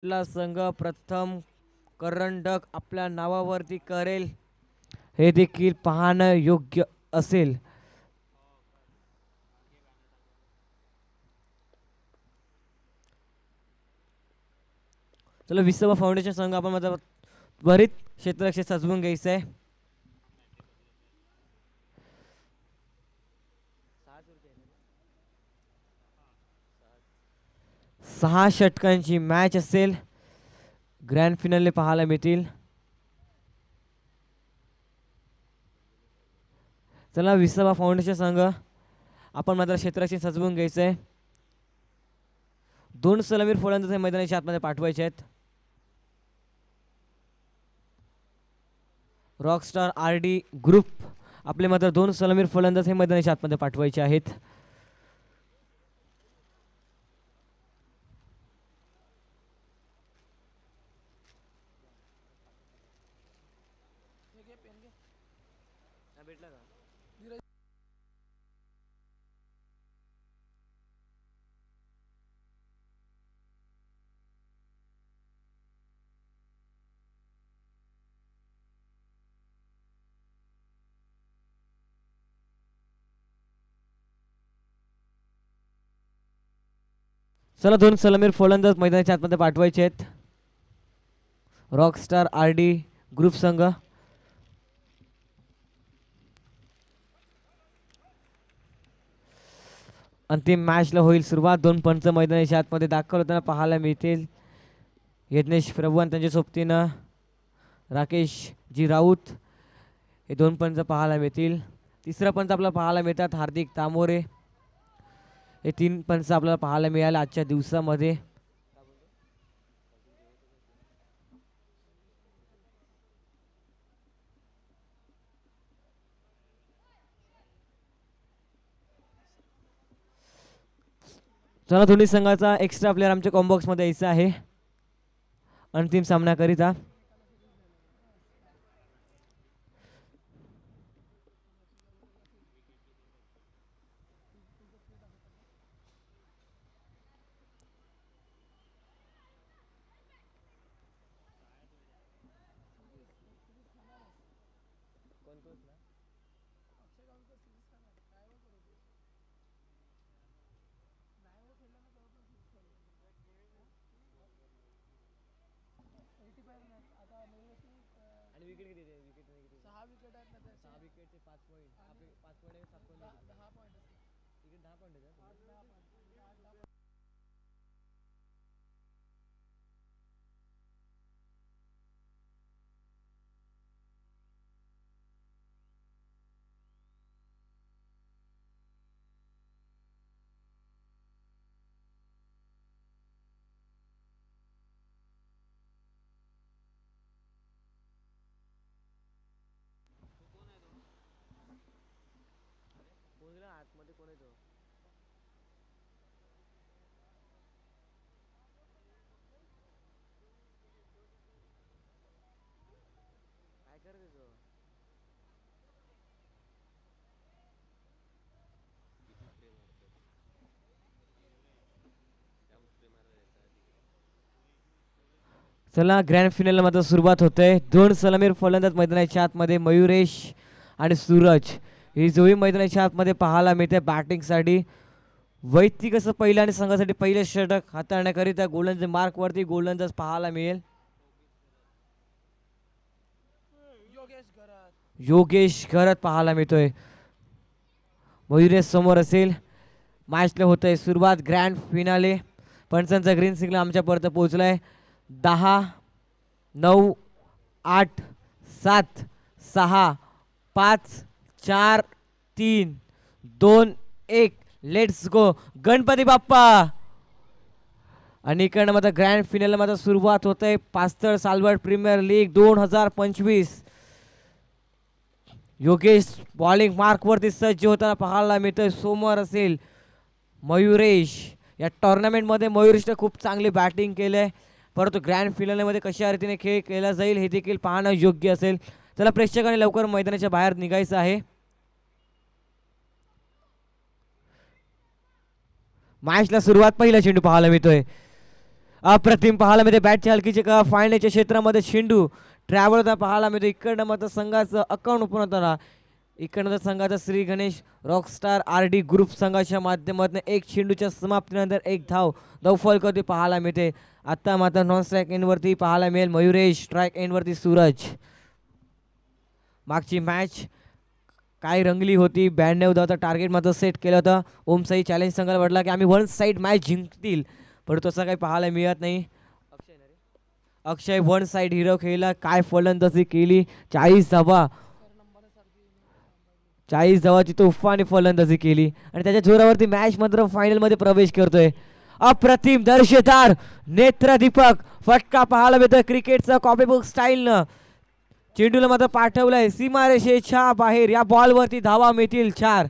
ला संघ प्रथम करंडक आपल्या नावावरती करेल हे देखील पाहणं योग्य असेल. चला विसर्वा फाउंडेशन संघ आपण माझा त्वरित क्षेत्ररक्षक सजवून घ्यायचं आहे. सहा षटकांची मॅच असेल. ग्रँड फिनाले पाहायला मिळतील. चला विसर्वा फाउंडेशन संघ आपण मात्र क्षेत्ररक्षक सजवून घ्यायचं आहे. 2 सलामीर फलंदाज मैदानाच्या आतमध्ये पाठवायचे आहेत. रॉकस्टार RD ग्रुप आपले मात्र 2 सलामीर फलंदाज हे मैदानाच्या आतमध्ये पाठवायचे आहेत. चला 2 सलामीर फलंदाज मैदानाच्या आतमध्ये पाठवायचे आहेत. रॉकस्टार RD ग्रुप संघ अंतिम मॅचला होईल सुरुवात. 2 पंच मैदानाच्या आतमध्ये दाखल होताना पाहायला मिळतील. यज्ञेश प्रभुवन त्यांच्या सोबतीनं राकेश जी राऊत हे 2 पंच पाहायला मिळतील. तिसरा पंच आपल्याला पाहायला मिळतात हार्दिक तामोरे. हे 3 पंच आपल्याला पाहायला मिळाले आजच्या दिवसामध्ये. चला दोन्ही संघाचा एक्स्ट्रा प्लेअर आमच्या कॉम्बॉक्स मध्ये यायचा आहे अंतिम सामन्याकरिता. चला ग्रँड फिनालला मात्र सुरुवात होते. 2 सलामीर फलंदाज मैदानाच्या आतमध्ये मयुरेश आणि सूरज ही जोडी मैदानाच्या आतमध्ये पाहायला मिळते बॅटिंगसाठी. वैयक्तिक असं पहिलं आणि संघासाठी पहिले षटक हाताळण्याकरिता गोलंदाज मार्कवरती गोलंदाज पाहायला मिळेल. योगेश घरात पाहायला मिळतोय. मयुरेश समोर असेल. मॅचला होतंय सुरुवात. ग्रँड फिनाले पंचांचा ग्रीन सिग्नल आमच्यापर्यंत पोहोचलाय. 10 9 8 7 6 5 4 3 2 1 लेट्स गो गणपती बाप्पा. आणि इकडनं मात्र ग्रँड फिनालला मात्र सुरुवात होते. पास्तळ सालवर्ड प्रीमियर लीग 2025. योगेश बॉलिंग मार्कवरती सज्ज होताना पाहायला मिळतोय. समोर असेल मयुरेश. या टुर्नामेंटमध्ये मयुरेशने खूप चांगली बॅटिंग केली परंतु ग्रँड फिनालेमध्ये कशा रीतीने खेळ केला जाईल हे देखील पाहणं योग्य असेल. चला प्रेक्षकांनी लवकर मैदानाच्या बाहेर निघायचं आहे. मॅचला सुरुवात पहिला चेंडू पाहायला मिळतोय अप्रतिम पाहायला मिळते बॅटच्या हलकीचे का फायनलच्या क्षेत्रामध्ये चेंडू ट्रॅव्हल होता पाहायला मिळतो. इकडनं मात्र संघाचं अकाउंट ओपन होताना इकडनं संघाचा Shri Ganesh rockstar R D group संघाच्या माध्यमातून एक चेंडूच्या समाप्तीनंतर एक धाव फलक पाहायला मिळते. आता मात्र नॉन स्ट्राईक एंडवरती पाहायला मिळेल मयुरेश, स्ट्राईक एंडवरती सूरज. मागची मॅच काय रंगली होती, 92 धावचा टार्गेट मात्र सेट केलं होतं. ओम साई चॅलेंज संघाला वाटला की आम्ही वन साईड मॅच जिंकतील, पण तसं काही पाहायला मिळत नाही. अक्षय वन साइड हिरो खेळला, काय फलंदाजी केली. 40 धावा, 40 धावाची तुफानी फलंदाजी केली आणि त्याच्या जोरावरती मॅच मात्र फायनल मध्ये प्रवेश करतोय. अप्रतिम दर्शेदार नेत्रदीपक फटका पाहायला मिळतोय क्रिकेटचा कॉपीबुक स्टाईलनं. चेंडूला मात्र पाठवलंय सीमारेषेच्या बाहेर. या बॉलवरती धावा मिळतील 4.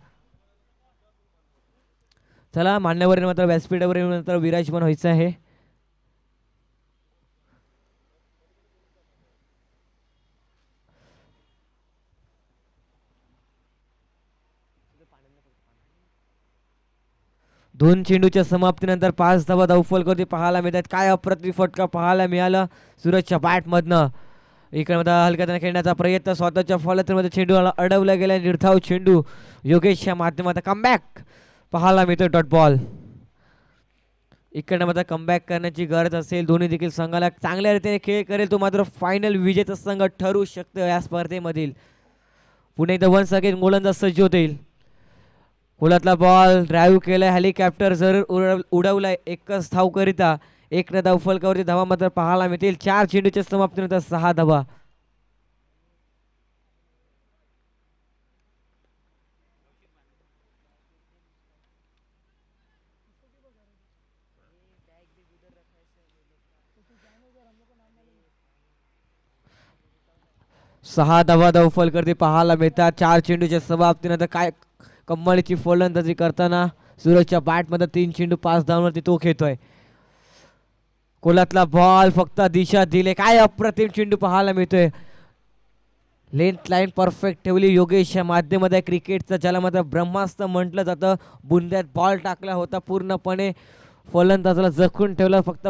चला मान्यवर मात्र व्यासपीठावर येऊन नंतर विराजमान व्हायचं आहे. दोन चेंडूच्या समाप्तीनंतर 5 धावा धावफलक पाहायला मिळतात. काय अप्रतिम फटका पाहायला मिळाला सूरजच्या बॅटमधनं. इकडे हलक्याने खेळण्याचा प्रयत्न, स्वतःच्या फॉलोमध्ये चेंडूला अडवला गेला. निर्धाव चेंडू योगेशच्या माध्यमातून कमबॅक पाहायला मिळतो. Dot ball. इकडनं मात्र कमबॅक करण्याची गरज असेल. दोन्ही देखील संघाला चांगल्या रीतीने खेळ करेल तो मात्र फायनल विजेता संघ ठरू शकतो या स्पर्धेमधील. पुणे एकदा वन अगेन गोलंदाज सज्ज होतील. गोलातला बॉल ड्राईव्ह केलाय, हेलिकॉप्टर जरूर उडवलाय एकच धावकरिता. एक धाव फलकावरती धावा मात्र पाहायला मिळतील. 4 चेंडूच्या समाप्तीनंतर 6 धावा. सहा धावा धावफलक पाहायला मिळतात 4 चेंडूच्या समाप्तीनंतर. काय कम्मलीची फलंदाजी करताना सूरजच्या बॅटमध्ये 3 चेंडू 5 धावांवरती तो खेळतोय. कोलातला बॉल फक्त दिशा दिले. काय अप्रतिम चेंडू पाहायला मिळतोय. लेंथ लाईन परफेक्ट ठेवली योगेशच्या माध्यमात. क्रिकेटचं ज्याला मात्र ब्रह्मास्त्र म्हटलं जातं. बुंद्यात बॉल टाकला होता पूर्णपणे, फलंदाजाला जखून ठेवला. फक्त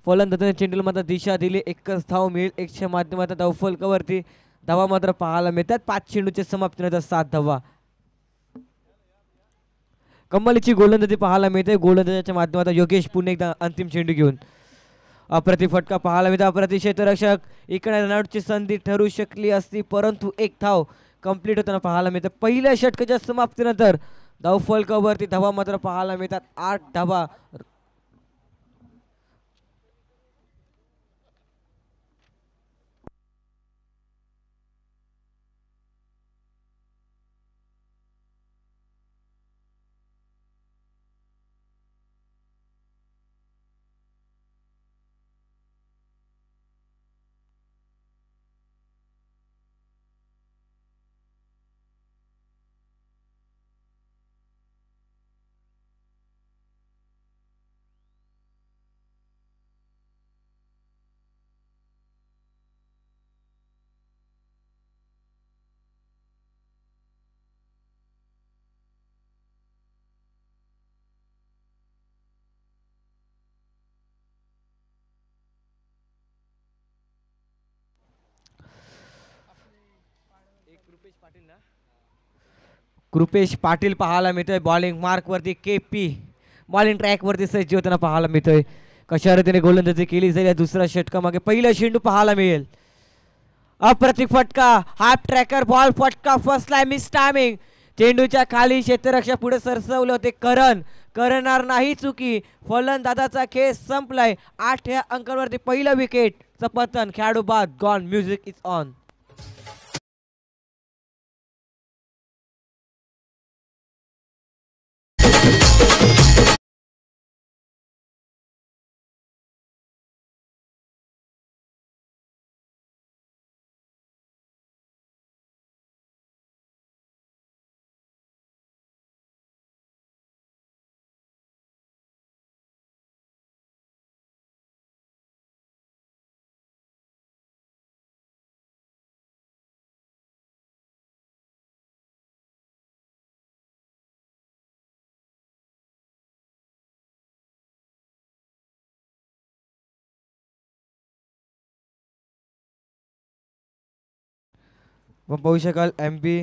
फलंदाजाने चेंडूला मात्र दिशा दिली. एकच धाव मिळेल एकच्या माध्यमात धावफलकावरती धावा मात्र पाहायला मिळतात. 5 चेंडूच्या समाप्तीनंतर 7 धावा. कम्मलीची गोलंदाजी पाहायला मिळते. गोलंदाजाच्या माध्यमातून योगेश पुन्हा एकदा अंतिम चेंडू घेऊन. अप्रतिम फटका पाहायला मिळतो. अप्रतिम क्षेत्ररक्षक. इकडे रनआउटची संधी ठरू शकली असती, परंतु एक धाव कंप्लीट होताना पाहायला मिळतं. पहिल्या षटकाच्या समाप्तीनंतर धावफलकावरती धावा मात्र पाहायला मिळतात. 8 धावा. कृपेश पाटील पाहायला मिळतोय. बॉलिंग मार्क वरती KP बॉलिंग ट्रॅक वरती सज्ज होताना पाहायला मिळतोय. कशा रीतीने गोलंदाजी केली जाईल या दुसऱ्या षटकामागे पहिला चेंडू पाहायला मिळेल. अप्रतिम फटका, हाफ ट्रॅकर बॉल फटका फसलाय. Miss timing. चेंडूच्या खाली क्षेत्ररक्षक पुढे सरसवले होते. करणार नाही चुकी. फलंदाजाचा खेळ संपलाय. 8 या अंकांवरती पहिलं विकेट पतन. खेळाडू बाद गॉन. Music is on. पाहू शकाल MP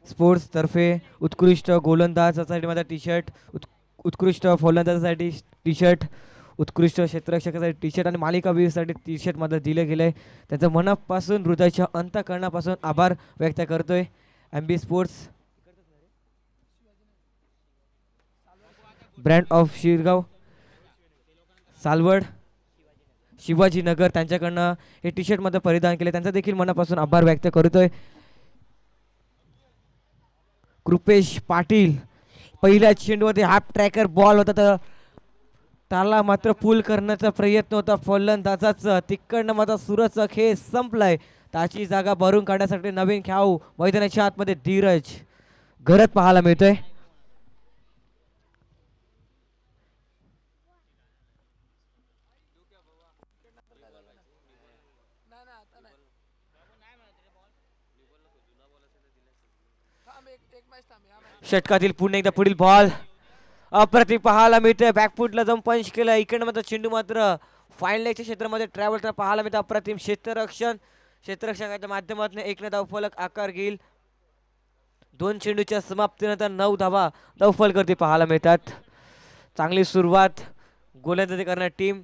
स्पोर्ट्स तर्फे उत्कृष्ट गोलंदाजासाठी टी शर्ट, उत्कृष्ट फलंदाजासाठी टी शर्ट, उत्कृष्ट क्षेत्ररक्षकासाठी टी शर्ट आणि मालिकावीरसाठी टी शर्ट मध्ये दिले गेले. त्याचं मनापासून हृदयाच्या अंतःकरणापासून आभार व्यक्त करतोय MP sports brand of Shirgaon Salwad Shivajinagar त्यांच्याकडनं हे टी शर्ट मध्ये परिधान केले. त्यांचा देखील मनापासून आभार व्यक्त करतोय. कृपेश पाटील पहिल्या चेंडूमध्ये हाफ ट्रॅकर बॉल होता तर त्याला मात्र पूल करण्याचा प्रयत्न होता फलंदाजाचा. तिकडनं मात्र सुरतचा खेळ संपलाय. त्याची जागा भरून काढण्यासाठी नवीन खेळाडू मैदानाच्या आतमध्ये धीरज घरत पाहायला मिळतोय. षटकातील पुन्हा एकदा पुढील बॉल अप्रतिम पाहायला मिळतोय. बॅकफुटला जाऊन पंच केलं. इकडे मात्र चेंडू मात्र फाईन लेगच्या क्षेत्रामध्ये ट्रॅव्हल तर पाहायला मिळतं. अप्रतिम क्षेत्ररक्षकाच्या माध्यमातून एकने धावफलक आकार घेईल. 2 चेंडूच्या समाप्तीनंतर 9 धावा धावफलक पाहायला मिळतात. चांगली सुरुवात गोलंदाजी करणारी टीम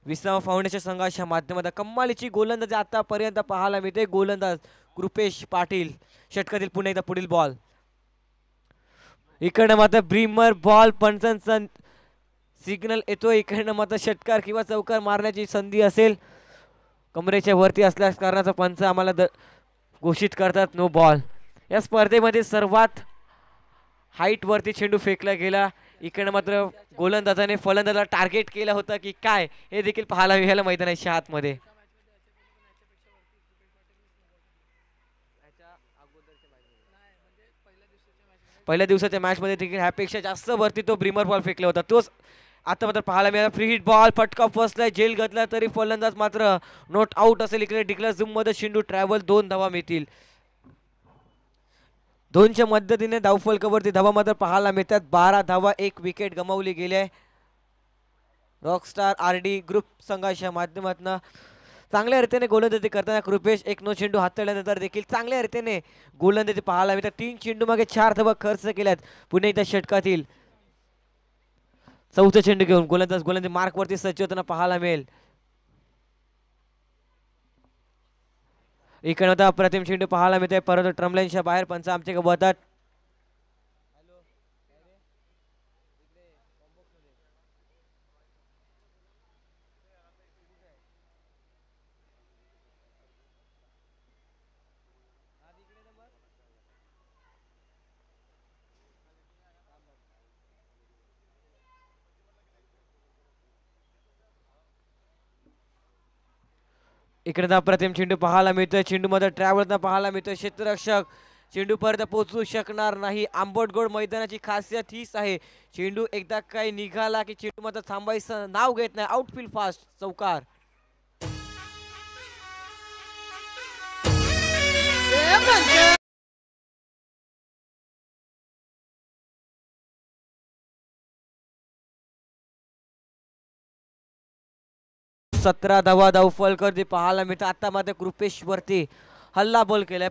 विश्राम फाउंडेशन संघाच्या माध्यमातून कमालीची गोलंदाजी आतापर्यंत पाहायला मिळते. गोलंदाज कृपेश पाटील. षटकातील पुन्हा एकदा पुढील बॉल इकडनं मात्र ब्रीमर बॉल पंचांचा सिग्नल येतो. इकडनं मात्र षटकार किंवा चौकार मारण्याची संधी असेल. कमरेच्या वरती असल्यास कारणाचा पंच आम्हाला घोषित करतात नो बॉल. या स्पर्धेमध्ये सर्वात हाईट वरती चेंडू फेकला गेला. इकडनं मात्र गोलंदाजाने फलंदाजाला टार्गेट केलं होतं की काय हे देखील पाहायला मिळालं मैदानाच्या आतमध्ये. पहिल्या दिवसाच्या मॅच मध्ये देखील ह्यापेक्षा जास्त वरती तो ब्रीमर बॉल फेकला होता. तोच आता मात्र पाहायला मिळाला. फ्री हिट बॉल फटका फसलाय. जेल घातला तरी फलंदाज मात्र नॉट आउट असेल. इकडे डिक्लेअर झूम मध्ये चेंडू ट्रॅव्हल 2 धावा मिळतील. 2च्या मदतीने धावफलकावरती धावा मात्र पाहायला मिळतात. 12 धावा 1 विकेट गमावली गेली आहे. रॉकस्टार RD ग्रुप संघाच्या माध्यमातून चांगल्या रीतीने गोलंदाजी करताना कृपेश 1 चेंडू हाताळल्यानंतर देखील चांगल्या रीतीने गोलंदाजी पाहायला मिळतात. 3 चेंडू मागे 4 धावा खर्च केल्यात. पुणे एकदा षटकातील 4था चेंडू घेऊन गोलंदाजी मार्क वरती सज्ज होताना पाहायला मिळेल. इकडे होता अप्रतिम चेंडू पाहायला मिळते परंतु ट्रमलाईनच्या बाहेर पंच आमचे बोलतात. इकडे अप्रतिम चेंडू पाहायला मिळतोय. चेंडू मध्ये ट्रॅव्हल पाहायला मिळतोय. क्षेत्ररक्षक चेंडू पर्यंत पोहोचू शकणार नाही. आंबटगोड मैदानाची खासियत हीच आहे. चेंडू एकदा काही निघाला की चेंडू मात्र थांबायचं नाव घेत नाही. आउटफील्ड फास्ट चौकार. सतरा धावा धावफलक पाहायला मिळतं. आता मात्र कृपेश वरती हल्ला बॉल केलाय.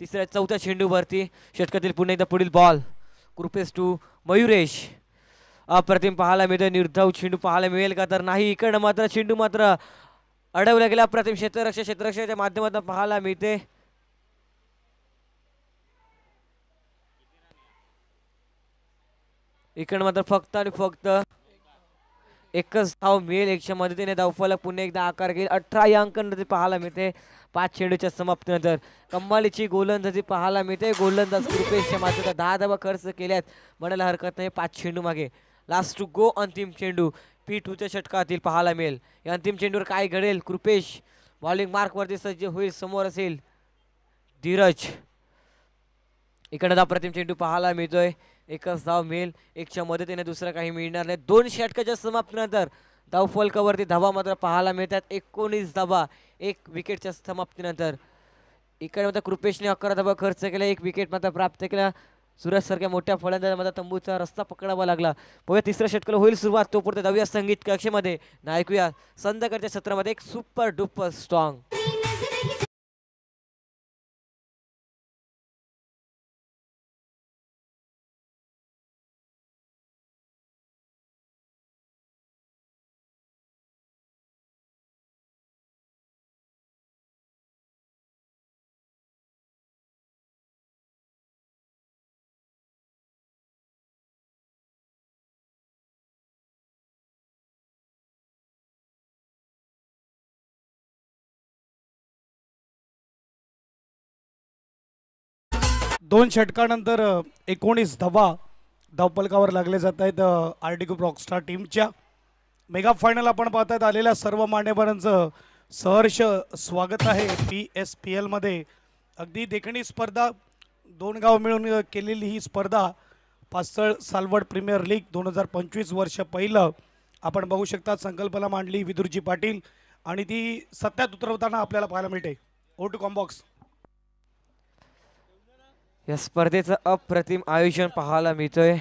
4थ्या चेंडू वरती. षटकातील पुन्हा एकदा पुढील बॉल कृपेश टू मयुरेश. अप्रतिम पाहायला मिळतं. निर्धाव चेंडू पाहायला मिळेल का तर नाही. इकडं मात्र चेंडू मात्र अडवला गेला. अप्रतिम क्षेत्ररक्षकाच्या माध्यमातून पाहायला मिळते. इकडं मात्र फक्त आणि फक्त एकच धाव मिळेल. 1च्या मदतीने धावफलक पुन्हा एकदा आकार घेईल. 18 या अंकांमध्ये पाहायला मिळते. 5 चेंडूच्या समाप्तीनंतर कमालीची गोलंदाजी पाहायला मिळते. गोलंदाज कृपेशच्या मात्र 10 धावा खर्च केल्यात म्हणायला हरकत नाही. 5 चेंडू मागे लास्ट टू गो अंतिम चेंडू P2च्या षटकातील पाहायला मिळेल. या अंतिम चेंडूवर काय घडेल. कृपेश बॉलिंग मार्क वरती सज्ज होईल. समोर असेल धीरज. इकडे अप्रतिम चेंडू पाहायला मिळतोय. एकच धाव मिळेल. 1च्या मदतीने दुसरं काही मिळणार नाही. 2 षटकाच्या समाप्तीनंतर धावफलकावरती धावा मात्र पाहायला मिळतात. 19 धावा 1 विकेटच्या समाप्तीनंतर. इकडे मात्र कृपेशने 11 धावा खर्च केला. 1 विकेट मात्र प्राप्त केला. सुरज सारख्या मोठ्या फलंदाजाला तंबूचा रस्ता पकडावा लागला. बघूया 3ऱ्या षटकाला होईल सुरुवात. तोपर्यंत जाऊया संगीत कक्षेमध्ये. ऐकूया संध्याकाळच्या सत्रामध्ये एक सुपर डुपर स्ट्रॉंग 2 षटकानंतर 19 धावा धावपलकावर लागले जात आहेत आरडी ग्रुप रॉकस्टार टीमच्या. मेगा फायनल आपण पाहतात आलेल्या सर्व मान्यवरांचं सहर्ष स्वागत आहे. PSPL मध्ये अगदी देखणी स्पर्धा, 2 गाव मिळून केलेली ही स्पर्धा पास्थळ सालवड प्रीमियर लीग 2025 वर्ष पहिलं आपण बघू शकता. संकल्पना मांडली विदुरजी पाटील आणि ती सत्यात उतरवताना आपल्याला पाहायला मिळते. ओ टू कॉम्बॉक्स. या स्पर्धेचं अप्रतिम आयोजन पाहायला मिळतोय.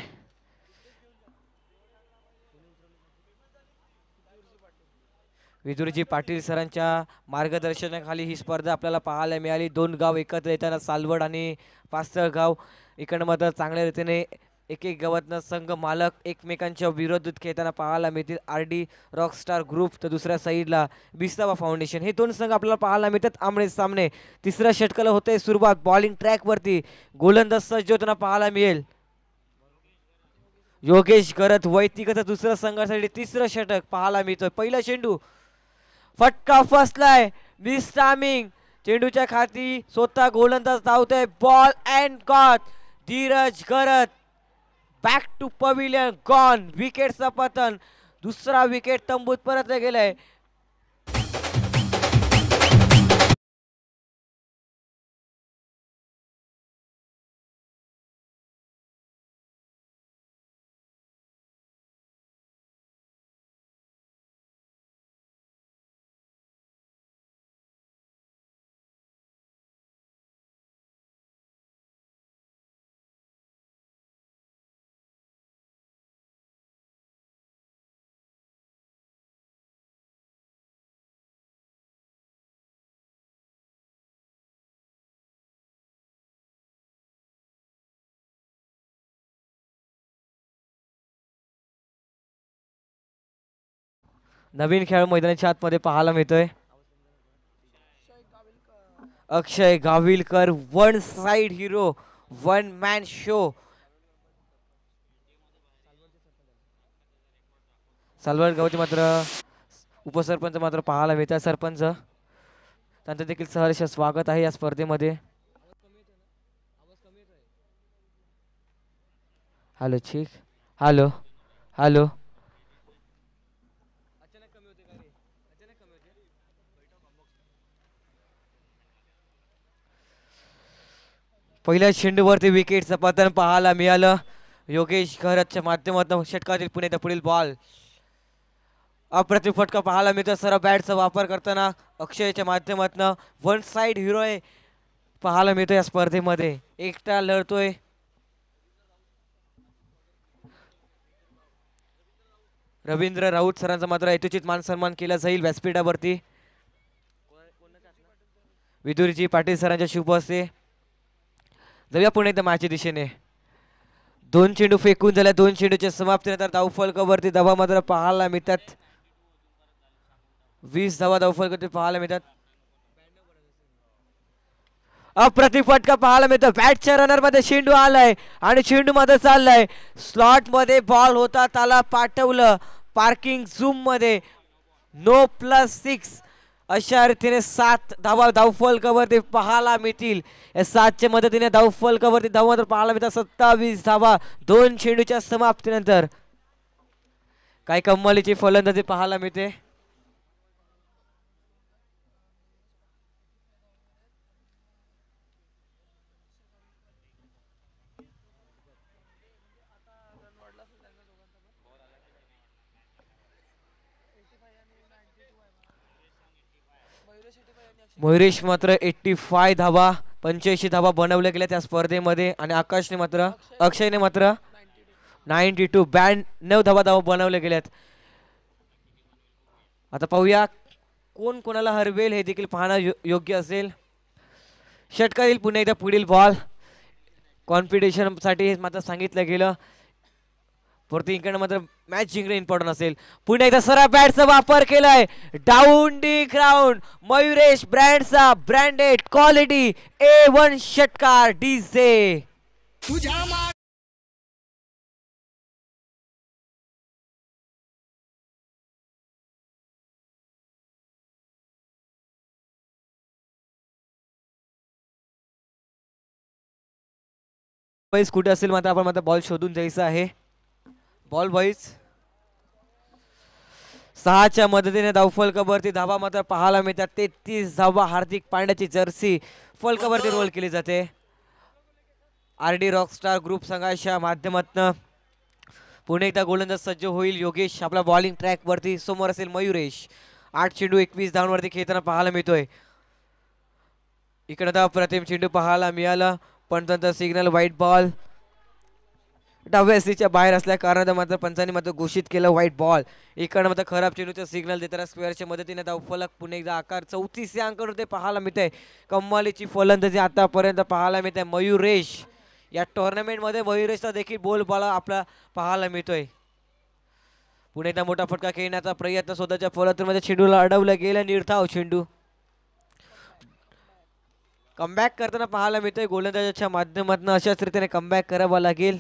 विदुरजी पाटील सरांच्या मार्गदर्शनाखाली ही स्पर्धा आपल्याला पाहायला मिळाली. 2 गाव एकत्र येताना सालवड आणि पास्थळ गाव इकडनं मात्र चांगल्या रीतीने एक गावातनं संघ मालक एकमेकांच्या विरोधात खेळताना पाहायला मिळतील. आरडी रॉकस्टार ग्रुप तर दुसऱ्या साईडला बिस्तावा फाउंडेशन, हे 2 संघ आपल्याला पाहायला मिळतात आमने सामने. तिसऱ्या षटकाला होते सुरुवात. बॉलिंग ट्रॅक वरती गोलंदाज सज्ज होताना पाहायला मिळेल. योगेश गरत वैयक्तिक दुसऱ्या संघासाठी तिसरं षटक पाहायला मिळतोय. पहिला चेंडू फटका फसलाय, मिस टायमिंग. चेंडूच्या खाती स्वतः गोलंदाज धावतोय. Ball and got. Dheeraj Gharat back to pavilion, gone. विकेटचं पतन. दुसरा विकेट तंबूत परत गेलाय. नवीन खेळ मैदानाच्या आतमध्ये पाहायला मिळतोय. Akshay Gavilkar one side hero, one man show. Salwad गावचे मात्र उपसरपंच मात्र पाहायला मिळतात. सरपंच त्यांचं देखील सहर्ष स्वागत आहे या स्पर्धेमध्ये. हॅलो ठीक, हॅलो हॅलो. पहिल्या चेंडूवरती विकेटचं पतन पाहायला मिळालं. योगेश घरतच्या माध्यमातून षटकातील पुढील बॉल. अप्रतिम फटका पाहायला मिळतो. सर्व बॅटचा वापर करताना अक्षयच्या माध्यमातून वन साइड हिरो आहे पाहायला मिळतो या स्पर्धेमध्ये. एकटा लढतोय. रवींद्र राऊत सरांचा मात्र यथोचित मान सन्मान केला जाईल व्यासपीठावरती. विदुरजी पाटील सरांच्या शुभ हस्ते. जाऊया पुणे एकदा मॅचच्या दिशेने. 2 चेंडू फेकून झाल्या. 2 चेंडूच्या समाप्तीनंतर धावफलकावरती धावा मात्र पाहायला मिळतात. 20 धावा धावफलकावरती पाहायला मिळतात. अप्रतिम फटका पाहायला मिळतो. बॅटच्या रनर मध्ये चेंडू आलाय आणि चेंडू मध्ये चाललाय. स्लॉट मध्ये बॉल होता, त्याला पाठवलं पार्किंग झूम मध्ये. नो +6 अशा रीतीने 7 धावा धावफलकावरती पाहायला मिळतील. या 7च्या मदतीने धावफलकावरती धावा पाहायला मिळतात. 27 धावा 2 चेंडूच्या समाप्तीनंतर. काही कमालीची फलंदाजी पाहायला मिळते. मयुरेश मात्र 85 धावा 85 धावा बनवल्या गेल्या त्या स्पर्धेमध्ये. आणि आकाशने मात्र अक्षयने मात्र 92 92 धावा बनवल्या गेल्यात. आता पाहूया कोण कोणाला हरवेल हे देखील पाहणं योग्य असेल. षटकातील पुन्हा एकदा पुढील बॉल. कॉन्फिडेशन साठी हे मात्र सांगितलं गेलं. वरती इकडे मात्र मॅच जिंकणे इम्पॉर्टंट असेल. पुन्हा एकदा सरळ बॅटचा वापर केलाय. डाऊन डी ग्राउंड मयुरेश ब्रँडचा ब्रँडेड क्वालिटी A1 षटकार डीजे. बॉईज कुठे असेल मात्र आपण मात्र बॉल शोधून जायचं आहे. बॉल बॉईज 6च्या मदतीने धावफलकावरती धावा मात्र पाहायला मिळतात. 33 धावा हार्दिक पांड्याची जर्सी फलकावरती रोल केली जाते. RD रॉकस्टार ग्रुप संघाच्या माध्यमातून पुणे एकदा गोलंदाज सज्ज होईल. योगेश आपला बॉलिंग ट्रॅक वरती, समोर असेल मयुरेश. 8 चेंडू 21 धावांवरती खेळताना पाहायला मिळतोय. इकडे अप्रतिम चेंडू पाहायला मिळाला पण नंतर सिग्नल व्हाईट बॉल डाव्या सीच्या बाहेर असल्या कारणाने मात्र पंचांनी मात्र घोषित केलं व्हाईट बॉल. इकडे मात्र खराब चेंडूचं सिग्नल देताना स्क्वेअरच्या मदतीने धावफलक पुणे एकदा आकार 34 या अंकावर ते पाहायला मिळतंय. कम्मालीची फलंदाजी आतापर्यंत पाहायला मिळते. मयुरेश या टुर्नामेंटमध्ये मयुरेशचा देखील बोलबाला आपला पाहायला मिळतोय. पुणे एकदा मोठा फटका खेळण्याचा प्रयत्न स्वतःच्या फलंदाजीमध्ये चेंडूला अडवलं गेलं. निर्धाव चेंडू कमबॅक करताना पाहायला मिळतोय. गोलंदाजाच्या माध्यमातून अशाच रीतीने कमबॅक करावा लागेल.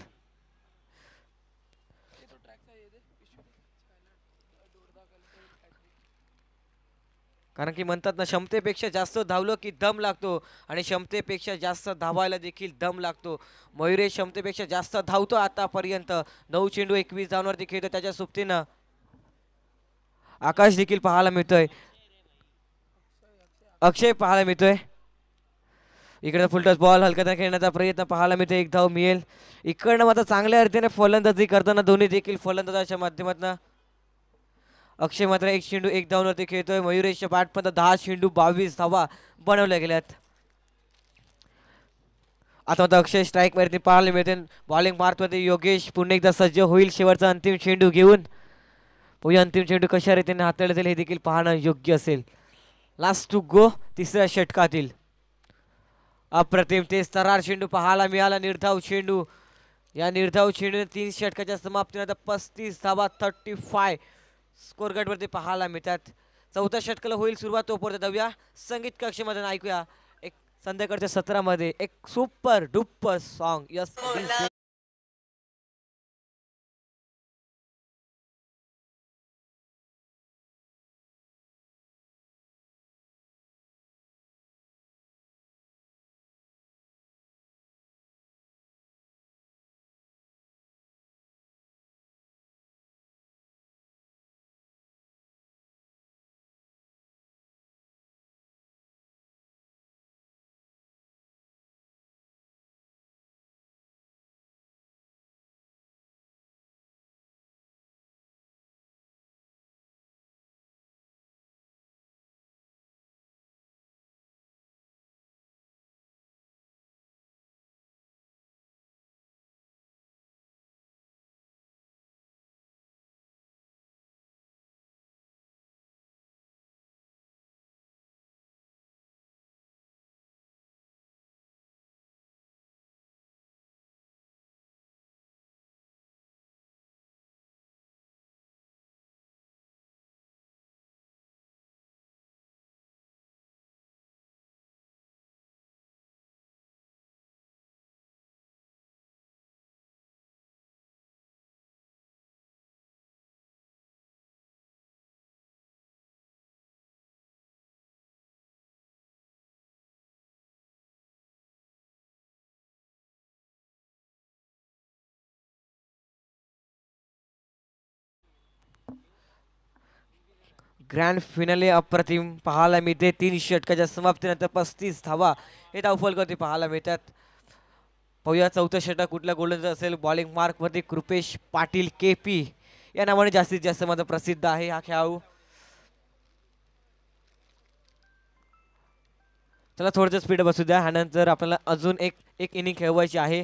कारण की म्हणतात ना, क्षमतेपेक्षा जास्त धावलो की दम लागतो आणि क्षमतेपेक्षा जास्त धावायला देखील दम लागतो. मयुरेश क्षमतेपेक्षा जास्त धावतो आतापर्यंत. 9 चेंडू 21 धावांवरती खेळतो. त्याच्या सोबतीनं आकाश देखील पाहायला मिळतोय. अक्षय पाहायला मिळतोय. इकडे फुलटॉस बॉल हलक्यात खेळण्याचा प्रयत्न पाहायला मिळतोय. 1 धाव मिळेल. इकडनं मात्र चांगल्या रीतीने फलंदाजी करताना दोन्ही देखील फलंदाजाच्या माध्यमातून अक्षय मात्र 1 चेंडू 1 धावांवरती खेळतोय. मयुरेशच्या बॅटपर्यंत 10 चेंडू 22 धावा बनवल्या गेल्यात. आता मात्र अक्षय स्ट्राईक वरती पाहायला मिळते. बॉलिंग मार्कवरती योगेश पुन्हा एकदा सज्ज होईल शेवटचा अंतिम चेंडू घेऊन. पुढे अंतिम चेंडू कशा रीतीने हाताळले जाईल हे देखील पाहणं योग्य असेल. लास्ट टू गो तिसऱ्या षटकातील. अप्रतिम तेज तरार चेंडू पाहायला मिळाला. निर्धाव चेंडू. या निर्धाव चेंडूने 3 षटकाच्या समाप्तीनंतर 35 धावा 35 स्कोर गटवरती पाहायला मिळतात. चौथ्या षटकाला होईल सुरुवात. तोपर्यंत जाऊया संगीत कक्षेमध्ये ऐकूया एक संध्याकाळच्या सत्रामध्ये एक super duper song. Yes grand finale अप्रतिम पाहायला मिळते. 3 षटकाच्या समाप्तीनंतर 35 धावा हे धावफलकावरती पाहायला मिळतात. पाहूया चौथं षटक कुठल्या गोलंदाज असेल. बॉलिंग मार्क वरती कृपेश पाटील KP या नावाने जास्तीत जास्त मात्र प्रसिद्ध आहे हा खेळाडू. चला थोडंसं स्पीड बसू द्या. ह्यानंतर आपल्याला अजून एक इनिंग खेळवायची आहे.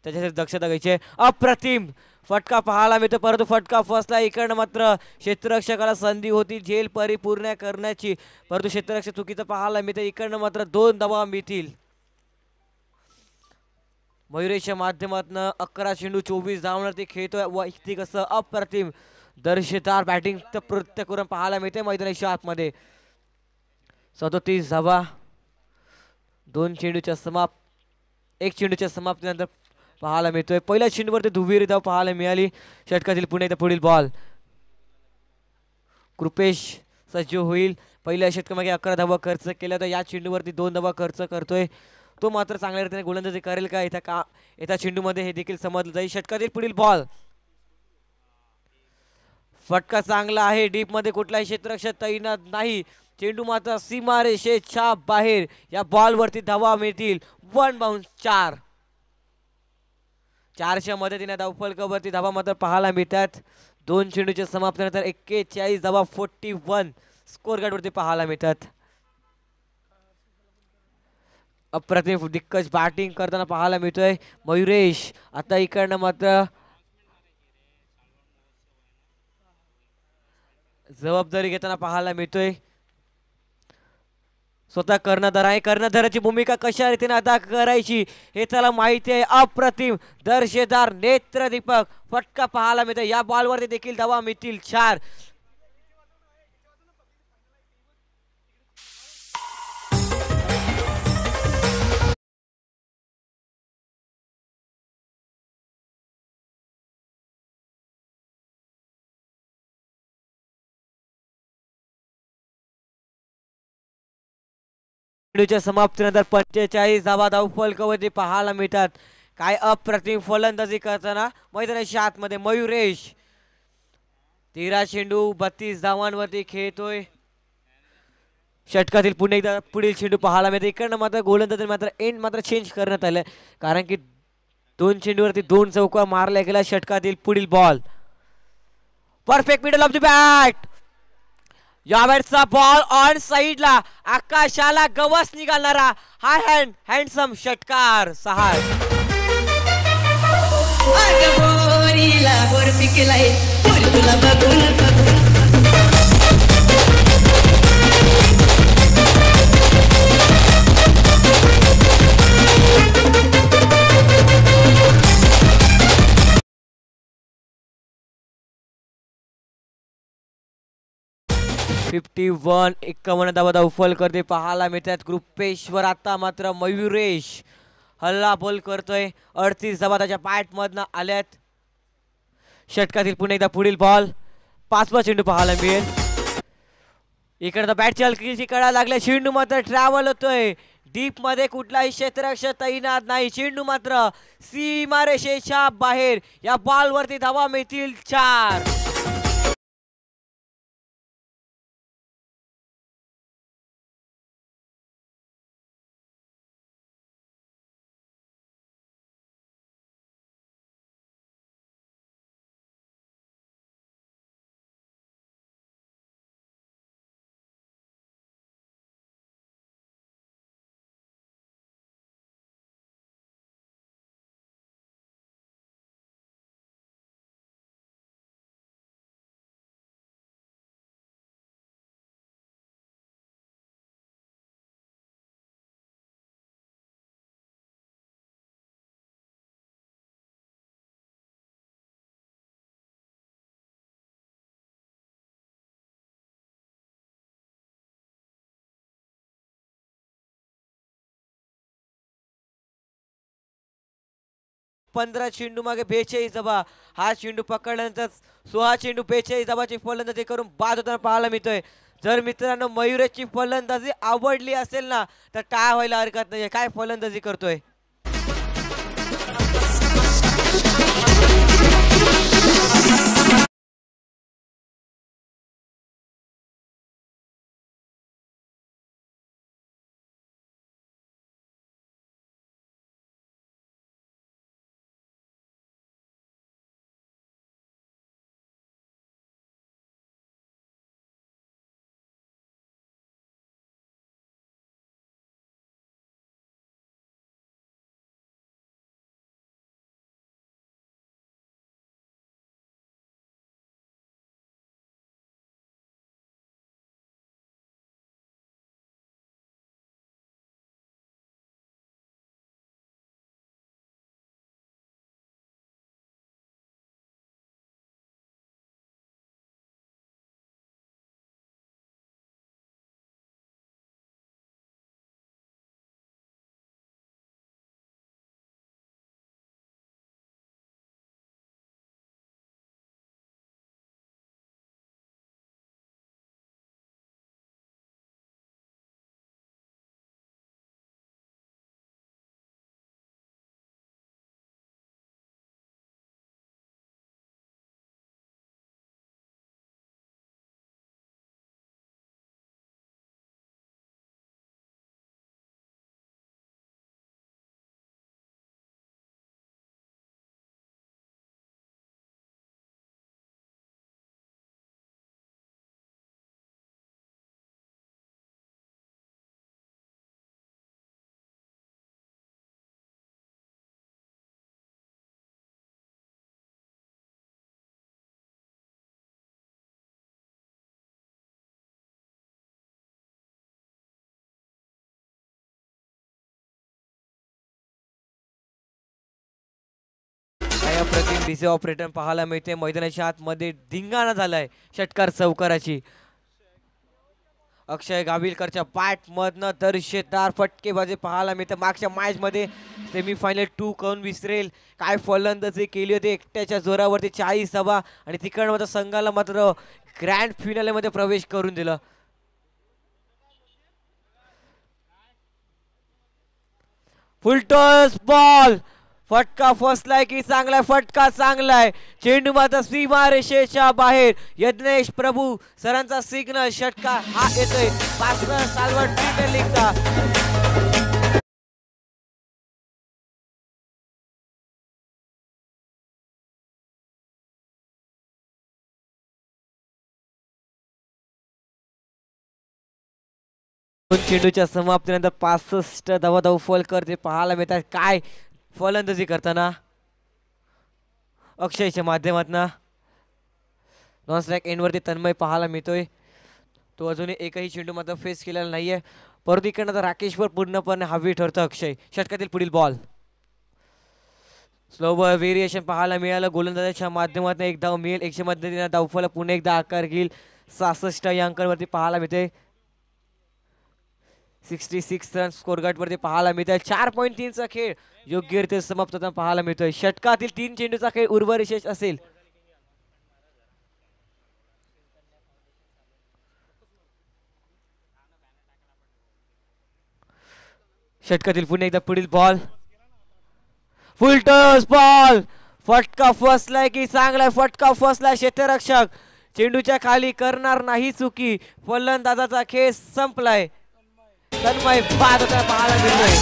त्याच्यासाठी दक्षता घ्यायची आहे. अप्रतिम फटका पाहायला मिळतो परंतु फटका फसला. इकडनं मात्र क्षेत्ररक्षकाला संधी होती झेल परिपूर्ण करण्याची परंतु क्षेत्ररक्षक चुकीचं पाहायला मिळते. इकडनं मात्र 2 धावा मिळतील. मयुरेशच्या माध्यमातून 11 चेंडू 24 धावांवरती खेळतोय. वैयक्तिक असं अप्रतिम दर्शेदार बॅटिंग प्रत्यय करून पाहायला मिळते मैदानाच्या आतमध्ये. 37 धावा 1 चेंडूच्या समाप्तीनंतर पाहायला मिळतोय. पहिल्या चेंडूवरती दुहेरी धाव पाहायला मिळाली. षटकातील पुणे पुढील बॉल. कृपेश सज्ज होईल. पहिल्या षटकामध्ये 11 धावा खर्च केल्या तर या चेंडूवरती 2 धावा खर्च करतोय. तो मात्र चांगल्या रीतीने गोलंदाजी करेल का इथं चेंडूमध्ये हे देखील समजलं जाईल. षटकातील पुढील बॉल, फटका चांगला आहे. डीप मध्ये कुठलाही क्षेत्ररक्षक तैनात नाही. चेंडू मात्र सीमारेषेच्या बाहेर. या बॉल वरती धावा मिळतील. 1 बाउन्स 4. 4च्या मदतीने धावफलकावरती धावा मात्र पाहायला मिळतात. 2 चेंडूच्या समाप्तीनंतर 41 धावा 41 स्कोर कार्ड वरती पाहायला मिळतात. अप्रतिम दिग्गज बॅटिंग करताना पाहायला मिळतोय मयुरेश. आता इकडनं मात्र जबाबदारी घेताना पाहायला मिळतोय स्वतः कर्णधार आहे. कर्णधाराची भूमिका कशा रीतीने अदा करायची हे त्याला माहिती आहे. अप्रतिम दर्शेदार नेत्रदीपक फटका पाहायला मिळतोय. या बॉलवरती देखील धावा मिळतील 4. चेंडूच्या समाप्तीनंतर 45 धावा धावफलकावरती पाहायला मिळतात. काय अप्रतिम फलंदाजी करताना मैदानाच्या आतमध्ये मयुरेश. 13 चेंडू 32 धावांवरती खेळतोय. षटकातील पुन्हा एकदा पुढील चेंडू पाहायला मिळते. इकडनं मात्र गोलंदाजी मात्र एंड मात्र चेंज करण्यात आलं, कारण की 2 चेंडूवरती 2 चौका मारल्या गेला. षटकातील पुढील ball, perfect middle of the bat. यावेळचा बॉल ऑन साइडला आकाशाला गवस निघालणारा हा हँडसम षटकार 6. (51) 51 धावा धावफल करते पाहायला मिळतात. ग्रुपेश्वर आता मात्र मयुरेश हल्ला बॉल करतोय. 38 धावा त्याच्या बॅट मधनं आल्यात. षटकातील पुन्हा एकदा पुढील बॉल, 5वा चेंडू पाहायला मिळेल. इकडे बॅटची हलकीची कळा लागल्या. चेंडू मात्र ट्रॅव्हल होतोय. डीप मध्ये कुठलाही क्षेत्ररक्षक तैनात नाही. चेंडू मात्र सीमारेषेच्या बाहेर. या बॉल वरती धावा मिळतील 4. पंधरा चेंडू मागे 42 धावा. हा चेंडू पकडल्यानंतर 16 चेंडू 42 धावाची फलंदाजी करून बाद होताना पाहायला मिळतोय. जर मित्रांनो मयुरेशची फलंदाजी आवडली असेल ना तर टाळ व्हायला हरकत नाही. काय फलंदाजी करतोय. अप्रतिम डीजे ऑपरेटर पाहायला मिळते. मैदानाच्या आतमध्ये धिंगाणा झालाय षटकार चौकाराची. अक्षय गाविलकरच्या बॅट मधनं दर्शेदार फटकेबाजी पाहायला मिळते. मागच्या मॅच मध्ये सेमीफायनल 2 कोण विसरेल. काय फलंदाजी केली होती एकट्याच्या जोरावरती 40 धावा आणि तिकडनं मात्र संघाला मात्र ग्रँड फिनाले मध्ये प्रवेश करून दिलं. फुलटॉस बॉल फटका फसलाय की चांगलाय. फटका चांगलाय. चेंडू मात्र सीमारेषेच्या बाहेर. यज्ञेश प्रभू सरांचा सिग्नल. षटकार हा येतोय पाचवा सालवड प्रीमियर लीगचा. चेंडूच्या समाप्तीनंतर 65 धावा धावफल करते पाहायला मिळतात. काय फलंदाजी करताना अक्षयच्या माध्यमातून नॉन स्ट्राईक एंडवरती तन्मय पाहायला मिळतोय. तो अजूनही एकही चेंडू मात्र फेस केलेला नाहीये. परंतु इकडनं राकेशवर पूर्णपणे हवी ठरतं अक्षय. षटकातील पुढील बॉल स्लो बॉल व्हेरिएशन पाहायला मिळालं. गोलंदाजाच्या माध्यमातून एक धाव मिळेल. 100 मध्ये धावफल पुन्हा एकदा आकार घेईल. 66 या अंकावरती पाहायला मिळते. 66 रन स्कोर गट वरती पाहायला मिळतोय. 4.3चा खेळ योग्यरीत्या समाप्त होताना पाहायला मिळतोय. षटकातील 3 चेंडूचा खेळ उर्वरिशेष असेल. षटकातील पुन्हा एकदा पुढील बॉल फुलटॉस बॉल. फटका फसलाय की चांगलाय. फटका फसलाय. क्षेत्ररक्षक चेंडूच्या खाली करणार नाही चुकी. फलंदाजाचा खेळ संपलाय. तन्मय बाद होता पाहायला मिळतोय.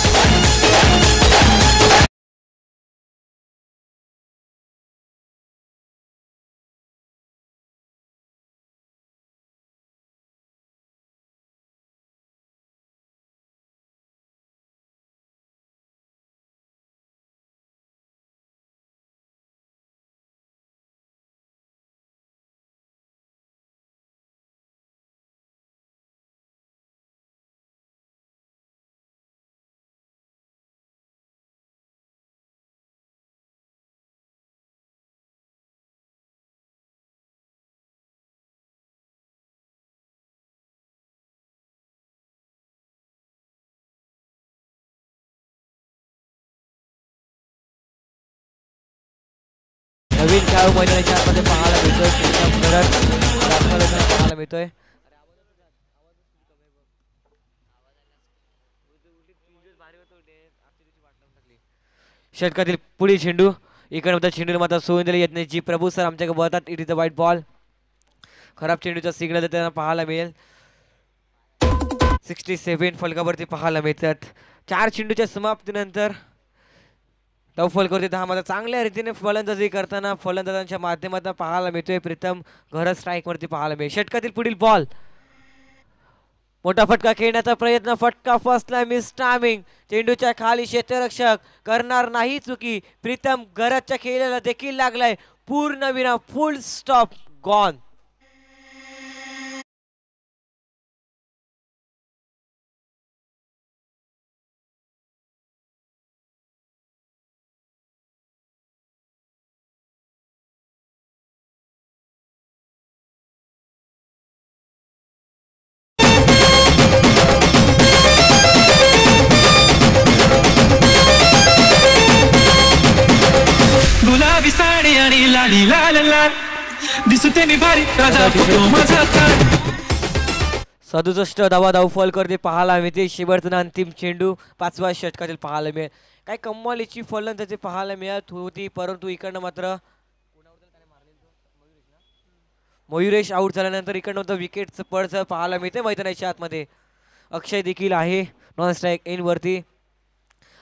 नवीन खेळाडू मैदानाच्या आतमध्ये पाहायला मिळतोय. पाहायला मिळतोय. षटकातील पुढील चेंडू इकडे चेंडू मात्र सोडून दिले. यज्ञेशजी प्रभू सर आमच्याकडे बघतात. It is the white ball. खराब चेंडूचा सिग्नल त्यांना पाहायला मिळेल. 67 फलकावरती पाहायला मिळतात. 4 चेंडूच्या समाप्तीनंतर धावफल करते 10 मात्र चांगल्या रीतीने फलंदाजी करताना फलंदाजांच्या माध्यमातून पाहायला मिळतोय. प्रीतम घरच स्ट्राईक वरती पाहायला मिळेल. षटकातील पुढील बॉल मोठा फटका खेळण्याचा प्रयत्न. फटका फसला. Miss timing. चेंडूच्या खाली क्षेत्ररक्षक करणार नाही चुकी. प्रीतम घरच्या खेळाला देखील लागलाय. पूर्ण विराम. फुल स्टॉप. गॉन. गुलाबी साडी आणि लाली लाल लाल दिसते मी भारी राजा फोटो माझा. 67 धावा धावफल करते पाहायला मिळते. शेवटचा अंतिम चेंडू 5व्या षटकातील पाहायला मिळेल. काय कमालीची फलंदाजी पाहायला मिळत होती. परंतु इकडनं मात्र मयुरेश आऊट झाल्यानंतर इकडनं विकेटचं पडझड पाहायला मिळते मैदानाच्या आतमध्ये. अक्षय देखील आहे नॉन स्ट्राईक एन वरती.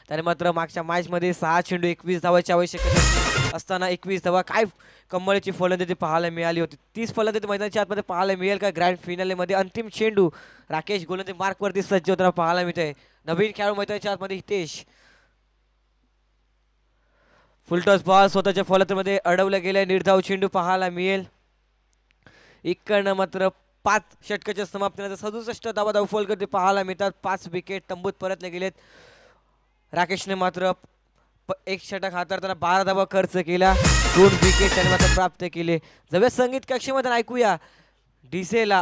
त्याने मात्र मागच्या मॅच मध्ये 6 चेंडू 21 धावाची आवश्यकता असताना 21 धावा. काय कमळची फलंदाजी पाहायला मिळाली होती. 30 फलंदाजी मैदानाच्या आतमध्ये पाहायला मिळेल का ग्रँड फिनाले मध्ये. अंतिम चेंडू राकेश गोलंदाजी मार्क वरती सज्ज होताना पाहायला मिळते. नवीन खेळाडू मैदानाच्या आतमध्ये हितेश. फुलटॉस बॉल स्वतःच्या फलंदाजीमध्ये अडवलं गेलं. निर्धाव चेंडू पाहायला मिळेल. इकडनं मात्र 5 षटकाच्या समाप्तीनंतर 67 धावा धावफल करते पाहायला मिळतात. 5 विकेट तंबूत परतले गेलेत. राकेशने मात्र एक षटक हाताळताना 12 धावा खर्च केला, 2 विकेट त्यांनी मात्र प्राप्त केले. जवळ संगीत कक्षेमध्ये ऐकूया डिसेला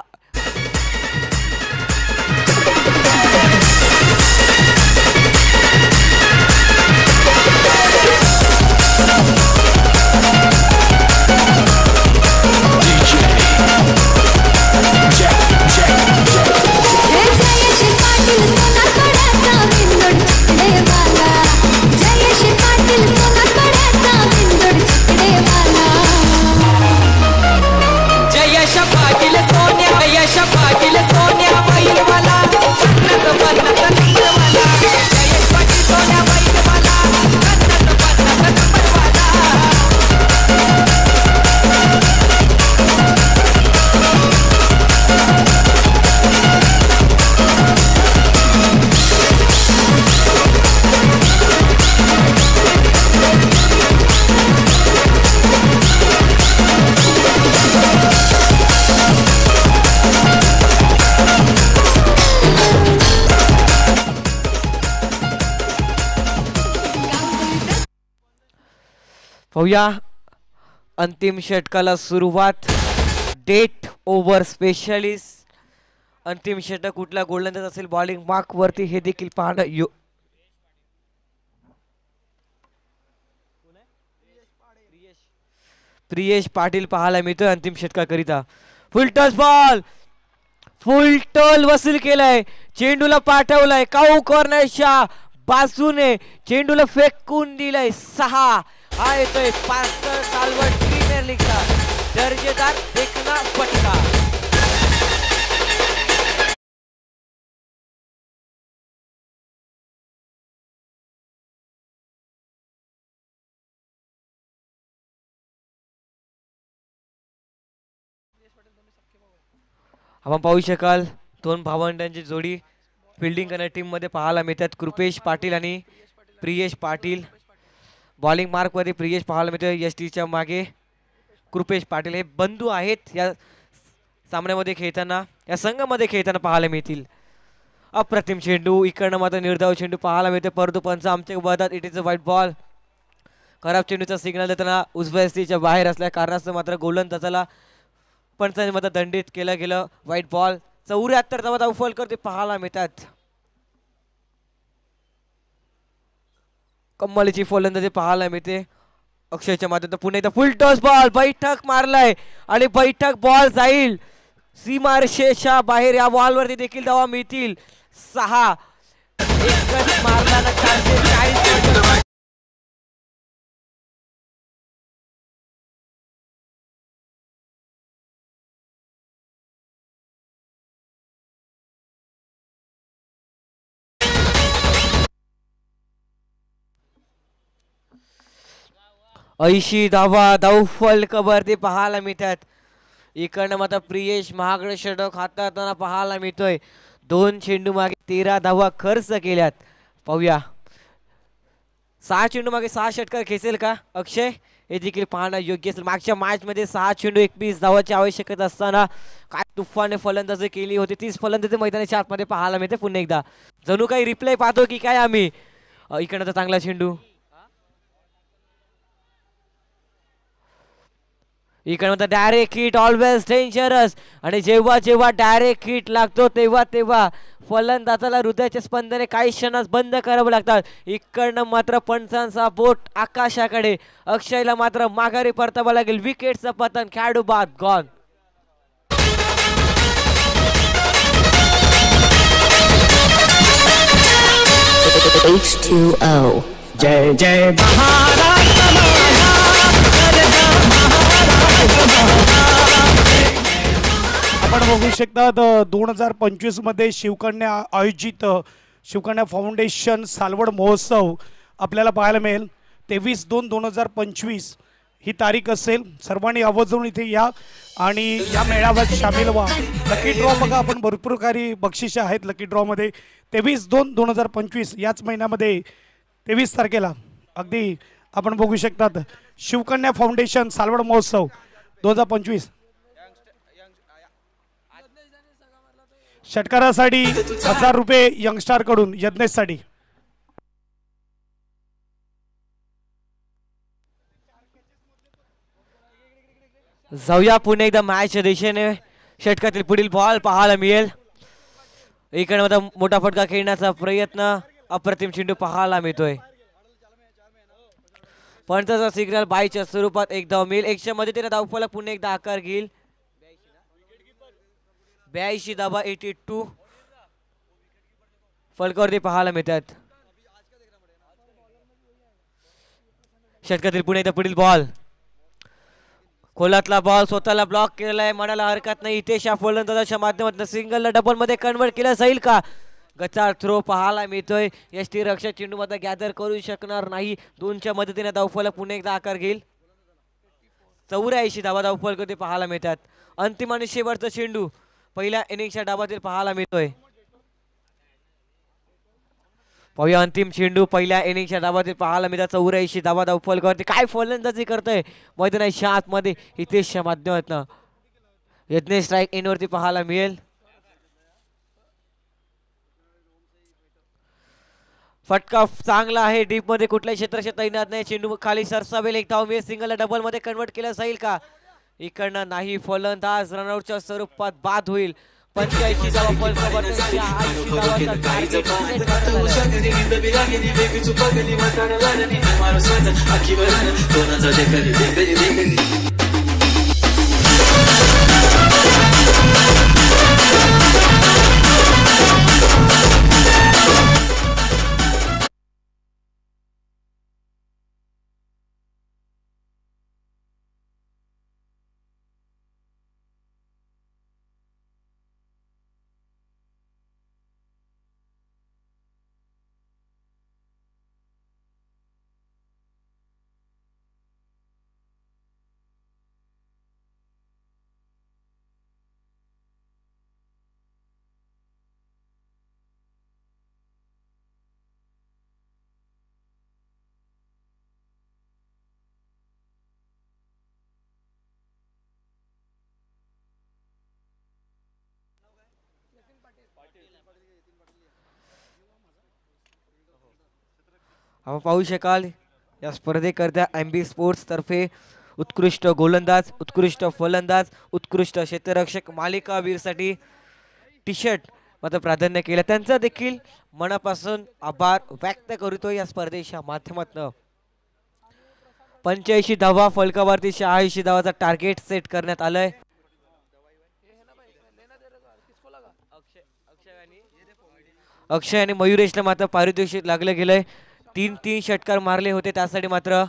पाहूया अंतिम षटकाला सुरुवात. डेट ओव्हर स्पेशलिस्ट अंतिम षटक कुठला गोलंदाज असेल बॉलिंग मार्क वरती हे देखील पाहणं प्रियेश पाटील पाहायला मिळतोय अंतिम षटकाकरिता. Full toss ball, full toss वसूल केलाय, चेंडूला पाठवलाय काऊ कॉर्नरच्या बाजूने, चेंडूला फेकून दिलाय 6. हा येतोय पास्टर सालवड प्रीमियर लीगचा दर्जेदार देखना फटका. आपण पाहू शकाल 2 भावंडांची जोडी फिल्डिंग करणाऱ्या टीम मध्ये पाहायला मिळतात. कृपेश पाटील आणि प्रियेश पाटील. बॉलिंग मार्क मध्ये प्रियेश पाहायला मिळतोय, यष्टीच्या मागे कृपेश पाटील. हे बंधू आहेत या सामन्यामध्ये खेळताना, या संघामध्ये खेळताना पाहायला मिळतील. अप्रतिम चेंडू, इकडनं मात्र निर्धाव चेंडू पाहायला मिळते, परंतु पंच आमच्या बघतात it is a white ball. खराब चेंडूचा सिग्नल देताना उजव्या यष्टीच्या बाहेर असल्या कारणास्तव मात्र गोलंदाजाला पंचांनी मात्र दंडित केलं गेलं. White ball. 74 धावा धावफल करते पाहायला मिळतात. कम्मलीची फलंदाजी पाहायला मिळते अक्षयच्या माध्यमातून. पुन्हा एकदा फुल टॉस बॉल, बैठक मारलाय आणि बैठक बॉल जाईल सीमारेषेच्या बाहेर. या बॉल वरती देखील धावा मिळतील 6. एकच मारताना 440. ऐशी धावा धावफल कबरती पाहायला मिळतात. इकडनं मात्र प्रियेश महागडे षटक हाताळताना पाहायला मिळतोय. 2 चेंडू मागे 13 धावा खर्च केल्यात. पाहूया 6 चेंडू मागे 6 षटकार खेचेल का अक्षय, हे देखील पाहणं योग्य असेल. मागच्या मॅच मध्ये 6 चेंडू 21 धावाची आवश्यकता असताना काय तुफाने फलंदाजी केली होती. 30 फलंदाजी मैदानाच्या आतमध्ये पाहायला मिळते. पुन्हा एकदा जणू काही रिप्लाय पाहतो की काय आम्ही. इकडनं चांगला चेंडू, इकडे डायरेक्ट हिट ऑलवेज डेंजरस. आणि जेव्हा जेव्हा डायरेक्ट हिट लागतो तेव्हा तेव्हा फलंदाजाला हृदयाचे स्पंदने काही क्षणात बंद करावे लागतात. इकडनं मात्र पंचांचा बोट आकाशाकडे. अक्षयला मात्र माघारी परतावं लागेल. विकेटचं पतन, खेळाडू बाद गॉन. H2O. जय जय आपण बघू शकतात 2025 मध्ये शिवकन्या आयोजित शिवकन्या फाउंडेशन सालवड महोत्सव आपल्याला पाहायला मिळेल. 23/2/2025 ही तारीख असेल. सर्वांनी आवर्जून इथे या आणि या मेळाव्यात सामील व्हा. लकी ड्रॉ बघा, आपण भरपूर काही बक्षिसे आहेत लकी ड्रॉमध्ये. 23/2/2025 याच महिन्यामध्ये 23 तारखेला अगदी आपण बघू शकतात शिवकन्या फाउंडेशन सालवड महोत्सव 2025. षटकारासाठी 1000 रुपये यंगस्टार कडून यज्ञेशसाठी. जाऊया पुन्हा एकदा मॅचच्या दिशेने. षटकातील पुढील बॉल पाहायला मिळेल. इकडे मात्र मोठा फटका खेळण्याचा प्रयत्न. अप्रतिम चेंडू पाहायला मिळतोय. पंचाचा सिग्नल बाईच्या स्वरूपात एक धाव मिळेल. 100 मध्ये त्याने धावफलक पुन्हा एकदा आकार घेईल. 82 धावा 82 फलकावरती पाहायला मिळतात. षटकातील पुन्हा एकदा पुढील बॉल. खोलातला बॉल स्वतःला ब्लॉक केलेला आहे. म्हणायला हरकत नाही. इथे फलंदाजाच्या माध्यमातून सिंगलला डबल मध्ये कन्वर्ट केलं जाईल का? गचाळ थ्रो पाहायला मिळतोय. यष्टी रक्षक चेंडू मध्ये गॅदर करू शकणार नाही. 2च्या मदतीने धावफलक पुन्हा एकदा आकार घेईल. 84 धावा धावफलक पाहायला मिळतात. अंतिम आणि शेवटचा चेंडू पहिल्या इनिंगच्या डावातील पाहायला मिळतोय. पाहूया अंतिम चेंडू पहिल्या इनिंगच्या डावातील पाहायला मिळतात. 84 धावा धावफलकावरती काय फलंदाजी करतोय मैदानाच्या आतमध्ये हितेशच्या माध्यमातून. यज्ञेश स्ट्राईक इन वरती पाहायला मिळेल. फटका चांगला आहे. डीप मध्ये कुठल्याही क्षेत्राच्या तैनात नाही. चेंडू खाली सरसावेल. एक धाव मिळेल. सिंगलला डबल मध्ये कन्वर्ट केलं जाईल का? इकडनं नाही. फलंदाज रनआउटच्या स्वरूपात बाद होईल. 85 धावा फलकावरती 80 धावांचा टार्गेट सेट करण्यात आलं. आपण पाहू शकाल या स्पर्धेकरता MB स्पोर्ट्स तर्फे उत्कृष्ट गोलंदाज, उत्कृष्ट फलंदाज, उत्कृष्ट क्षेत्ररक्षक मालिकावीरसाठी टी शर्ट मात्र प्राधान्य केलं. त्यांचा देखील मनापासून आभार व्यक्त करतो. या स्पर्धेच्या माध्यमातून 85 धावा फलकावरती 86 धावाचा टार्गेट सेट करण्यात आलंय. अक्षय आणि मयुरेशला मात्र पारितोषिक लागलं गेलंय. 3 षटकार मारले होते. त्यासाठी मात्र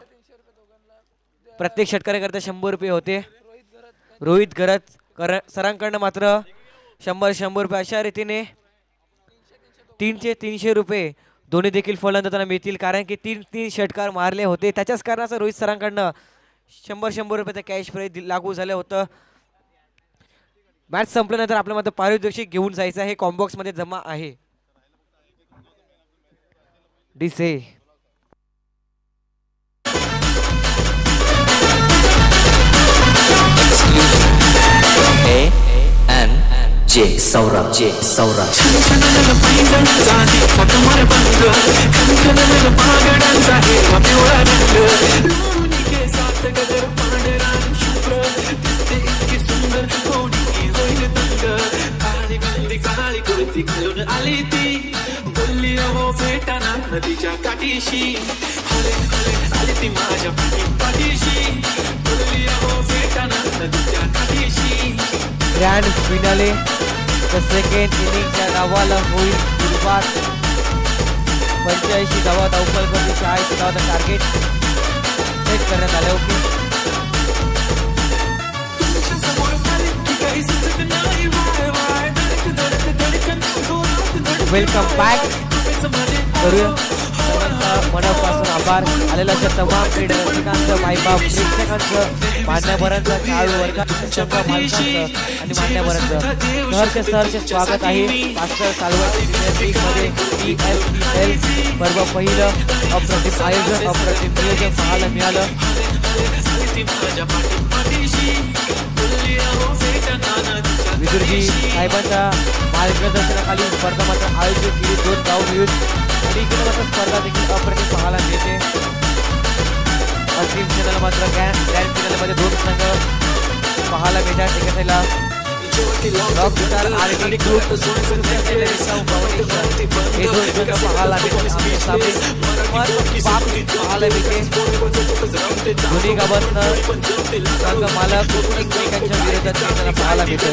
प्रत्येक षटकाराकरता 100 रुपये होते. रोहित घरत सरांकडनं मात्र 100 रुपये अशा रीतीने 300 रुपये दोन्ही देखील फलंदाजांना मिळतील. कारण की 3 षटकार मारले होते. त्याच्याच कारणाचं रोहित सरांकडनं 100 रुपयाचं कॅश प्राइज लागू झालं होतं. मॅच संपल्यानंतर आपल्या मात्र पारितोषिक घेऊन जायचं आहे. कॉम्बॉक्स मध्ये जमा आहे. डिसे J Saurabh नदीच्या काठीशी आली ती माझ्या पाठीशी नदीच्या काठीशी. ग्रँड फिनाले सेकंड इनिंगच्या डावाला होईल सुरुवात. 85 धावा धावफलकावरती 40 धावाचा टार्गेट सेट करण्यात आले. वेलकम बॅक करूया. मनापासून आभार. आलेल्या तमाम क्रीडा रसिकांचं, मायबाप प्रेक्षकांचं, मान्यवरांचं, खेळाडू वर्गाचं, मालकांचं आणि मान्यवरांचं सहर्ष स्वागत आहे. मास्टर सालवट मध्ये EFL पर्व पहिलं अप्रतिम आयोजन, अप्रतिम नियोजन पाहायला मिळालं. विदुरजी साहेबांच्या मार्गदर्शनाखाली स्पर्धा मात्र आयोजित केली. 2 गाव मिळून आणि इकडे मात्र स्पर्धा देखील अप्रतिम पाहायला मिळते. अंतिम क्षणाला मात्र ग्रँड फिनालेमध्ये 2 संघ पाहायला मिळतात. एका साईडला रॉकस्टार आर्टिक ग्रुप, दुसऱ्या साईडला विसाऊ फाउंडेशन. हे दोन संघ पाहायला मिळतात. आमच्या सामने बाप पाहायला मिळते. दोन्ही गावांना संघ मालक एकमेकांच्या विरोधात खेळताना पाहायला मिळते.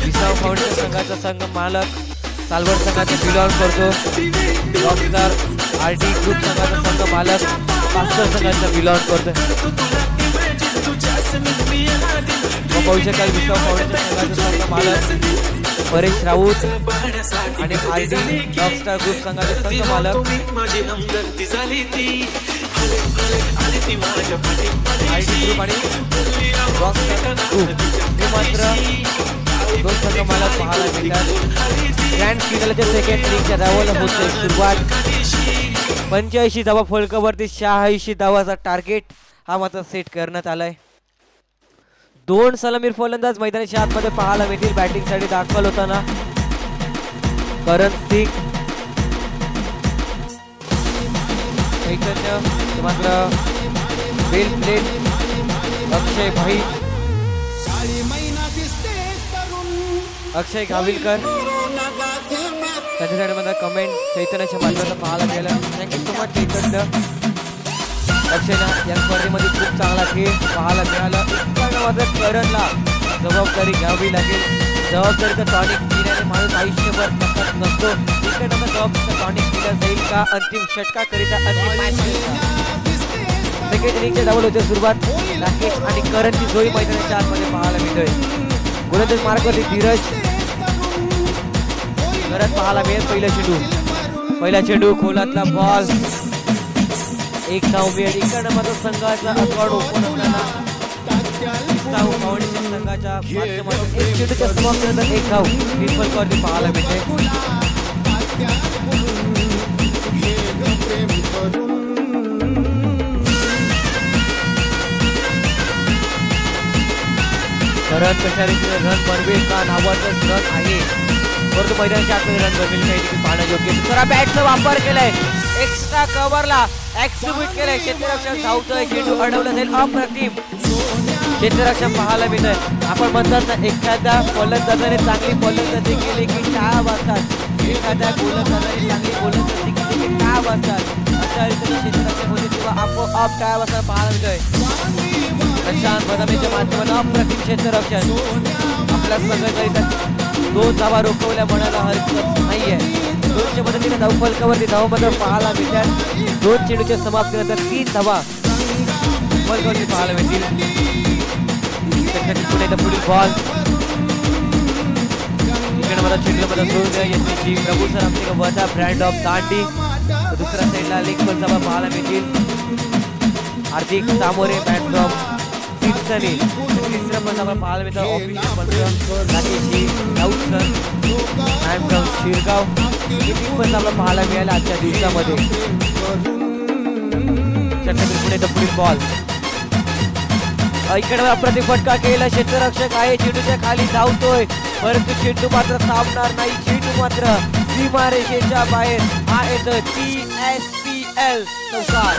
विसाऊ फाउंडेशन संघाचा संघ मालक सालवड संघाचे बिलॉंग करतो. रॉकस्टार आर्टिक ग्रुप संघाचा संघ मालक पास्टर संघाचा बिलॉंग करतो. पाहू शकाल विसाऊ फाउंडेशन संघाचा संघ मालक परेश राऊत आणि आरडी रॉकस्टार ग्रुप संघाचे संघ मालक आरडी ग्रुप आणि रॉकस्टार ग्रुप हे मात्र दोन संघ मालक पाहायला मिळतात. ग्रँड फिनालच्या सेकंड इनिंगच्या धावाला होते सुरुवात. 85 धावा फलकावरती 86 धावाचा टार्गेट हा मात्र सेट करण्यात आलाय. दोन सलामीर फलंदाज मैदानाच्या आतमध्ये पाहायला मिळतील. बॅटिंग साठी दाखल होताना करण सिंग, चैतन्य मात्र वेल प्लेट अक्षय भाई, अक्षय गाविलकर त्याच्यासाठी कमेंट चैतन्याच्या माध्यमातून पाहायला मिळालं. थँक्यू सो मच चैतन्य. अक्षयना या स्पर्धेमध्ये खूप चांगला खेळ पाहायला मिळाला. मात्र करणला जबाबदारी घ्यावी लागेल. जबाबदारीचा टॉनिक पिण्याने माणूस आयुष्यभर नसत नसतो. इकडे जबाबदारीचा टॉनिक पिला जाईल का अंतिम षटकाकरिता अंतिम मॅच सेकंड इनिंगच्या डाबल होते सुरुवात. राकेश आणि करणची जोडी मैदानाच्या आतमध्ये पाहायला मिळतोय. गोलंदाज मार्गावरती धीरज करत पाहायला मिळेल. पहिला चेंडू खोलातला बॉल, एक धाव मिळेल. इकडनं मात्र संघाचा अकवाड ओपन असताना विसाऊ फाउंडेशन संघाच्या माध्यमातून एक चेंडूच्या समाप्तीनंतर एक धाव फलकावरती पाहायला मिळते. रन कशा रीतीने रन बनवेल का नावाचं रन आहे, परंतु मैदानाच्या आतमध्ये रन बनवेल काही देखील पाहणं योग्य. दुसरा बॅटचा वापर केलाय, एक्स्ट्रा कव्हरला एक्झिक्यूट केलाय. क्षेत्ररक्षक धावतोय, चेंडू अडवला जाईल. अप्रतिम क्षेत्ररक्षक पाहायला मिळतंय. आपण म्हणतात ना एखाद्या फलंदाजाने चांगली फलंदाजी केली की टाळ्या वाजतात, एखाद्या गोलंदाजाने चांगली गोलंदाजी केली की टाळ्या वाजतात. अशा रीतीने क्षेत्ररक्षक होते तेव्हा आपोआप टाळ्या वाजताना पाहायला मिळतोय. प्रशांत बदामीच्या माध्यमातून अप्रतिम क्षेत्ररक्षण आपल्या संघाकरिता 2 धावा रोखवल्या म्हणायला हरकत नाहीये. 200 पद्धतीने धाव फलकावरती धावामध्ये पाहायला मिळतात. 2 चेंडूच्या समाप्तीनंतर 3 धावा फलकावरती पाहायला मिळतील. पुढे पुढील बॉल इकडे मला चेंडूमध्ये सोडून द्या. यशस्वी प्रभू सर आमचे वजा ब्रँड ऑफ दांडी. दुसऱ्या साईडला लेग बॉल धावा पाहायला मिळतील. हार्दिक सामोरे बॅट फ्रॉम सिंचनी. तिसरा पण आपण पाहायला मिळतं ऑफिशियल मंत्र Rakeshji Raut sir I am from Shirgaon. हे पण आपल्याला पाहायला मिळालं आजच्या दिवसामध्ये. पुढे पुढील बॉल इकडे अप्रतिम फटका केला. क्षेत्ररक्षक आहे, चेंडूच्या खाली धावतोय परंतु चेंडू मात्र थांबणार नाही. चेंडू मात्र सीमारेषेच्या बाहेर. हा येतोय TSPL चौकार.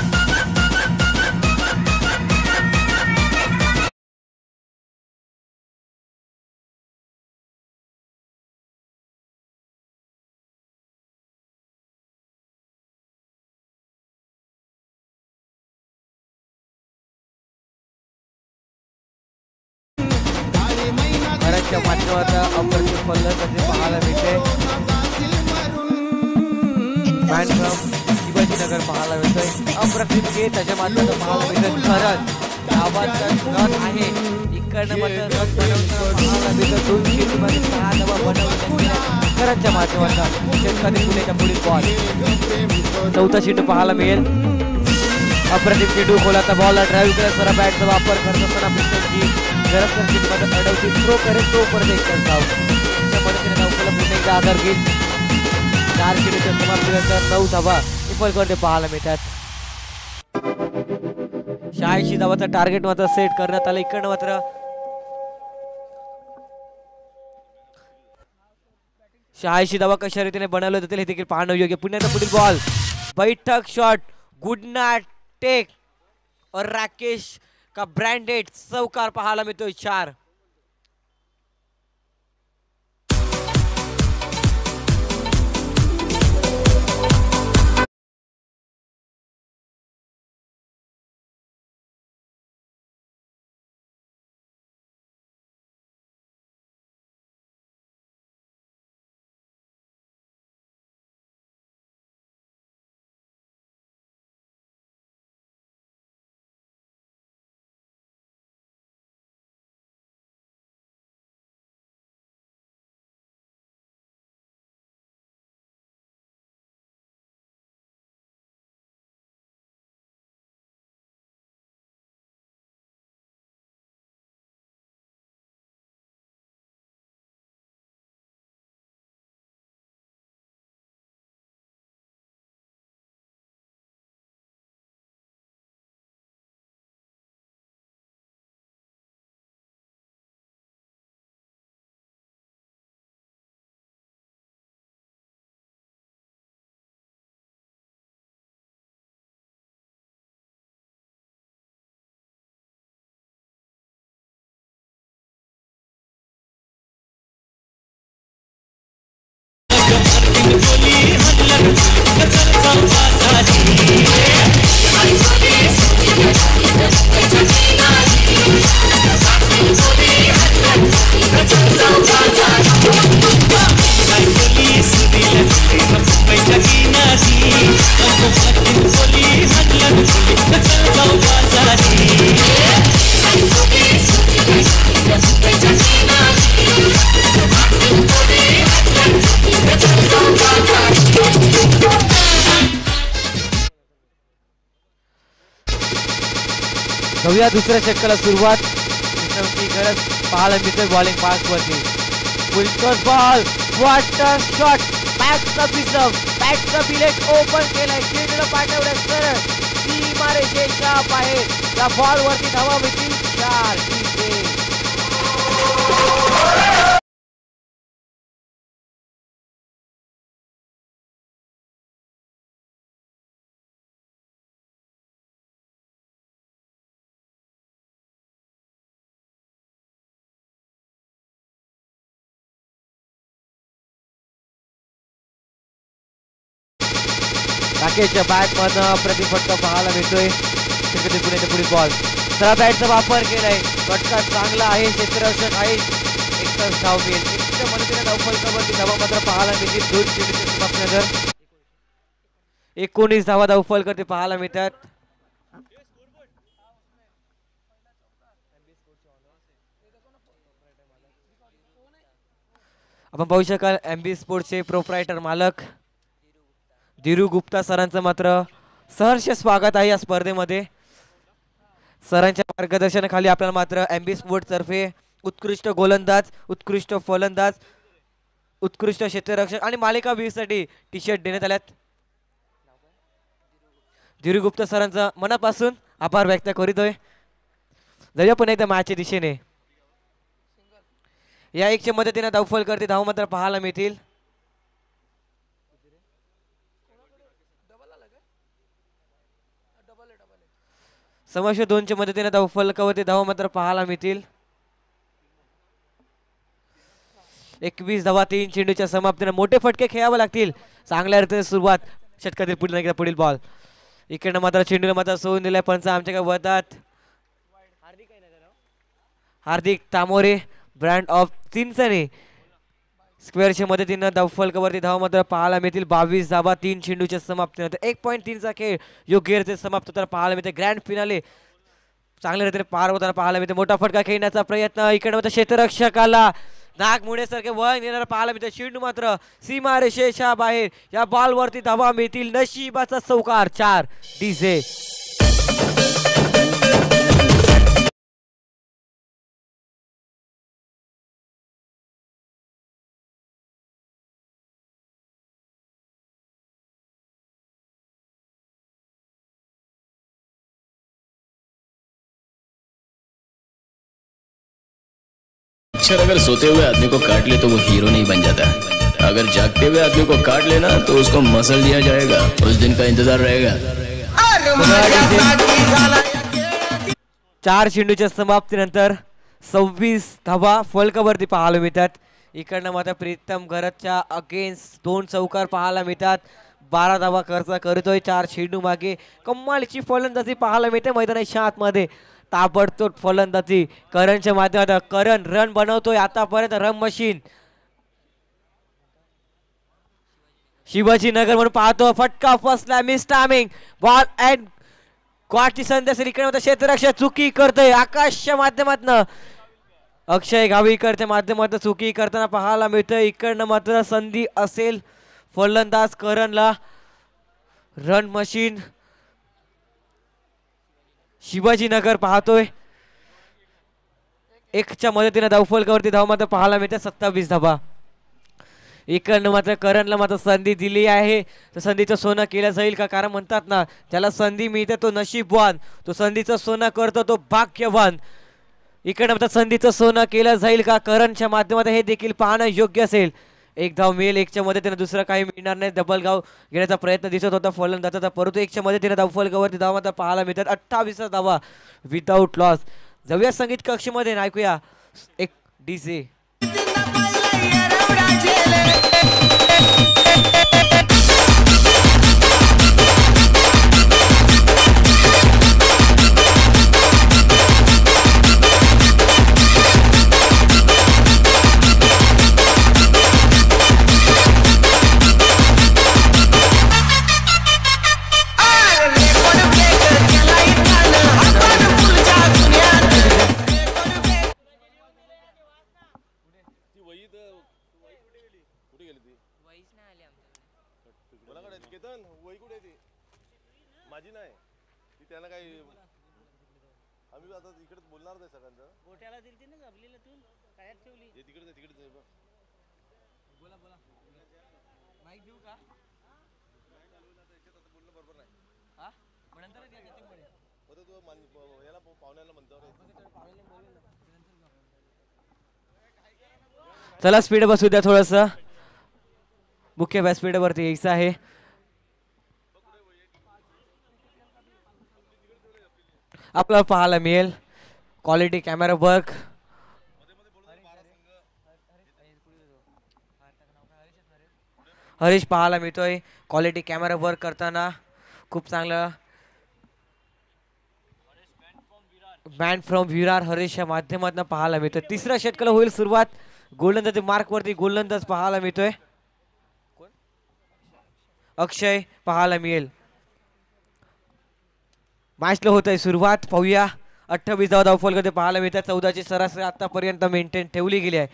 घराच्या माध्यमातून अप्रतिम फलंदाजी पाहायला मिळते. बॅट फ्रॉम शिवाजीनगर पाहायला मिळतोय. अप्रतिम खेळ त्याच्या माध्यमातून पाहायला मिळतोय. खरंच धावाचा रन आहे. इकडनं मात्र रन बनवताना पाहायला मिळतं. 2 चेंडूमध्ये 6 धावा बनवल्या खरंच्या माध्यमातून. षटकातील पुण्याच्या पुढील बॉल 4था चेंडू पाहायला मिळेल. अप्रतिम चेंडू खोलाचा बॉल ड्राईव्ह केला. सरा बॅटचा वापर करत असताना पिस्टनची गरज मध्ये अडवतील. थ्रो करेल तो परत एक धाव. त्या मदतीने धावफलक पुन्हा एकदा आधार घेईल. 4 चेंडूच्या समाप्तीनंतर 9 धावा फलकावरती पाहायला मिळतात. 86 धावाचा टार्गेट मात्र सेट करण्यात आलं. इकडनं मात्र 86 धावा कशा रीतीने बनवले जातील हे देखील पाहणं योग्य. पुण्याचा पुढील बॉल बैठक शॉट गुड नाईट टेक और राकेश का ब्रँडेड चौकार पाहायला मिळतोय 4. जाऊया दुसऱ्या षटकाला सुरुवात. गरज पाहायला मिळतोय बॉलिंग पास वरती. Full ball, what a shot, back the पिसअप, बॅक द बिलेट ओपन केलाय, चेंडूला पाठवलं सरळ सीमारेषेच्या बाहेर. या बॉल वरती धावा मिळतील 4. राकेशच्या बॅट मधनं प्रतिफटका पाहायला मिळतोय. पुढील बॉल, सहा बॅटचा वापर केलाय, फटका चांगला आहे, क्षेत्ररक्षक आहे, एक धाव मिळेल. एकच्या मदतीने धावफलकावरती धावा मात्र पाहायला मिळतील. 2 चेंडूच्या समाप्तीनंतर 19 धावा धावफलकावरती पाहायला मिळतात. आपण पाहू शकाल MB स्पोर्ट्सचे प्रोप्रायटर मालक धीरू गुप्ता सरांचं मात्र सहर्ष स्वागत आहे या स्पर्धेमध्ये. सरांच्या मार्गदर्शनाखाली आपल्याला मात्र MB स्पोर्ट्स तर्फे उत्कृष्ट गोलंदाज, उत्कृष्ट फलंदाज, उत्कृष्ट क्षेत्ररक्षक आणि मालिका वीरसाठी टी-शर्ट देण्यात आल्यात. धीरू गुप्ता सरांचा मनापासून आभार व्यक्त करीतोय. जाऊया पण एकदा मॅचच्या दिशेने. या 1च्या मदतीने धावफलकावरती धाव मात्र पाहायला मिळतील. समोर 2च्या मदतीने धावफलकावरती धाव मात्र पाहायला मिळतील. 21 धावा 3 चेंडूच्या समाप्तीने मोठे फटके खेळावे लागतील. चांगल्या रीतीने सुरुवात षटकातील पुढील बॉल. इकडनं मात्र चेंडूला मात्र सोडून दिलाय पंच आमच्या काय वळतात. हार्दिक तामोरे ब्रँड ऑफ चिंचणे स्क्वेअरच्या मदतीने धावफलकावरती धाव मात्र पाहायला मिळतील. 22 धावा 3 चेंडूच्या समाप्तीनंतर 1.3चा खेळ योग्य रीतीने समाप्त होताना पाहायला मिळते. ग्रँड फिनाले चांगल्या रीतीने पार होताना पाहायला मिळते. मोठा फटका खेळण्याचा प्रयत्न, इकडे मात्र क्षेत्ररक्षकाला नागमुडेसारखे वळण येणारा पाहायला मिळते. चेंडू मात्र सीमारेषेच्या बाहेर. या बॉलवरती धावा मिळतील. नशिबाचा चौकार 4. डीजे अगर सोते हुए आदमी को काट ले तो वो हीरो नहीं बन जाता. अगर जागते हुए आदमी को काट लेना तो उसको मसल दिया जाएगा. उस दिन का इंतजार रहेगा. 4 चेंडूच्या समाप्तीनंतर 26 धावा फलकावरती पाहायला मिळतात. इकडनं मात्र प्रीतम घरतच्या अगेन्स्ट 2 चौकार पाहायला मिळतात. 12 धावा खर्च करतोय 4 चेंडू मागे. कमालीची फलंदाजी पाहायला मिळते मैदानाच्या आतमध्ये. ताबडतोब फलंदाजी करणच्या माध्यमातून. करण रन बनवतोय आतापर्यंत रन मशीन. शिवाजीनगर म्हणून पाहतो फटका फसला मिस टायमिंग बॉल अँड गॉटची संधी असेल. इकडे मात्र क्षेत्ररक्षक चुकी करतोय आकाशच्या माध्यमातून. अक्षय गावीकरच्या माध्यमातून चुकी करताना पाहायला मिळतंय. इकडनं मात्र संधी असेल फलंदाज करणला. रन मशीन शिवाजीनगर पाहतोय. 1च्या मदतीने धावफलकावरती धाव मात्र पाहायला मिळते 27 धावा. इकडनं मात्र करणला मात्र संधी दिली आहे. तर संधीचं सोनं केलं जाईल का? कारण म्हणतात ना ज्याला संधी मिळते तो नशीबवान, तो संधीचं सोनं करतो तो भाग्यवान. इकडनं मात्र संधीचं सोनं केलं जाईल का करणच्या माध्यमातून हे देखील पाहणं योग्य असेल. 1 धाव मिळेल 1च्या मदतीने दुसरं काही मिळणार नाही. डबल गाव घेण्याचा प्रयत्न दिसत होता फलंदाजाचा परंतु 1च्या मदतीने धावफलकावरती धाव मात्र पाहायला मिळतात 28 धावा विदाऊट लॉस. जाऊया संगीत कक्षेमध्ये ऐकूया एक डीजे. माझी नाही ती त्यांना काही आम्ही आता इकडे बोलणार नाही सगळ्यांचं गोट्याला दिली ना आपल्याला तू काय ठेवली जे तिकडे तिकडे बोला बोला माईक देऊ का बोलणं बरोबर नाही हा नंतर तू याला पाहुण्याला म्हणतो चला स्पीड बसू द्या थोडस. मुख्य व्यासपीठावरती यायचं आहे. आपल्याला पाहायला मिळेल क्वालिटी कॅमेरा वर्क. हरीश पाहायला मिळतोय क्वालिटी कॅमेरा वर्क करताना. खूप चांगलं मॅन फ्रॉम विरार हरीश या माध्यमातून पाहायला मिळतोय. 3ऱ्या षटकाला होईल सुरुवात. गोलंदाज मार्क वरती गोलंदाज पाहायला मिळतोय. अक्षय पाहायला मिळेल. मॅचला होत आहे सुरुवात. पाहूया 28 धाव फलकावरती पाहायला मिळतात. 14ची सरासरी आतापर्यंत मेंटेन ठेवली गेली आहे.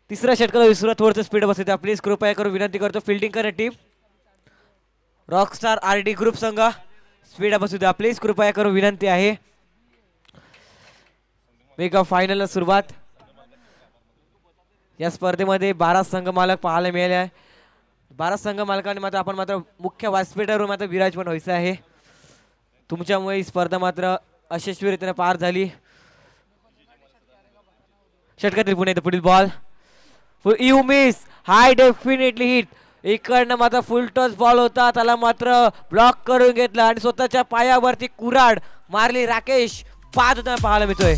3ऱ्या षटकाला सुरुवात थोडंसं स्पीड बसते. प्लीज कृपया करून विनंती करतो फिल्डिंग करणे टीम रॉकस्टार RD ग्रुप संघ स्पीड बसू द्या प्लीज कृपया करून विनंती आहे. मेगा फायनलला सुरुवात. या स्पर्धेमध्ये 12 संघ मालक पाहायला मिळाले आहे. 12 संघ मालकांनी मात्र आपण मात्र मुख्य व्यासपीठावर मात्र विराजमान व्हायचं आहे. तुमच्यामुळे ही स्पर्धा मात्र यशस्वीरित्याने पार झाली. षटकातील पुणे पुढील ball you miss hi definitely hit. इकडनं मात्र फुल टच बॉल होता त्याला मात्र ब्लॉक करून घेतला आणि स्वतःच्या पायावरती कुऱ्हाड मारली. राकेश बाद होताना पाहायला मिळतोय.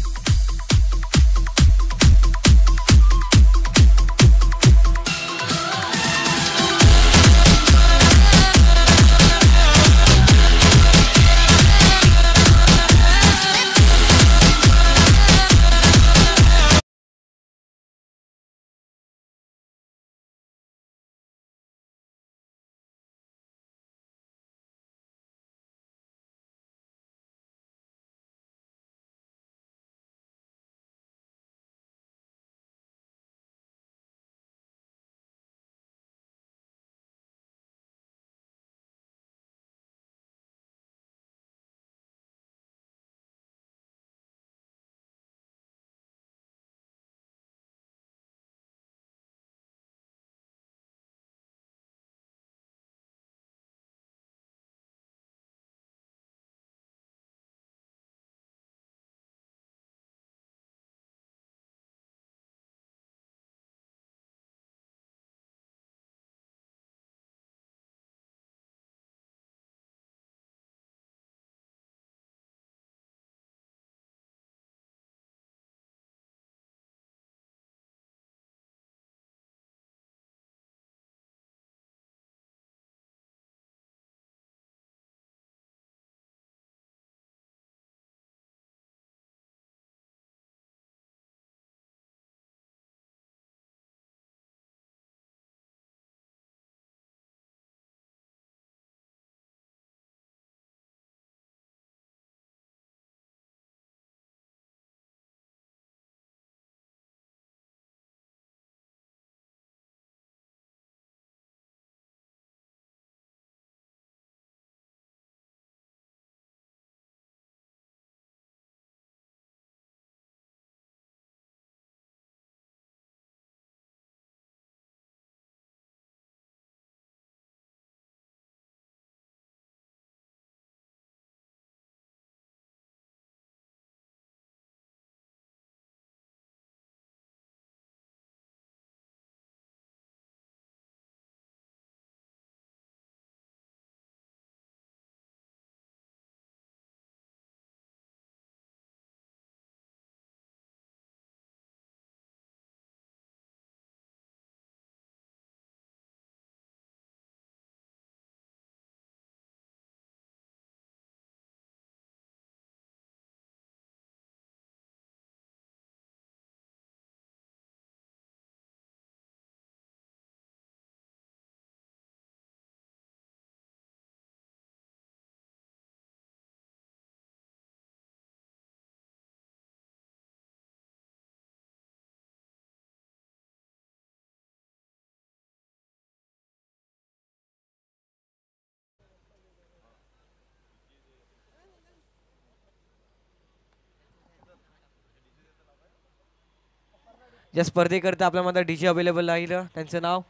या स्पर्धेकरता आपल्यामध्ये डीजे अवेलेबल राहिलं, त्यांचं नाव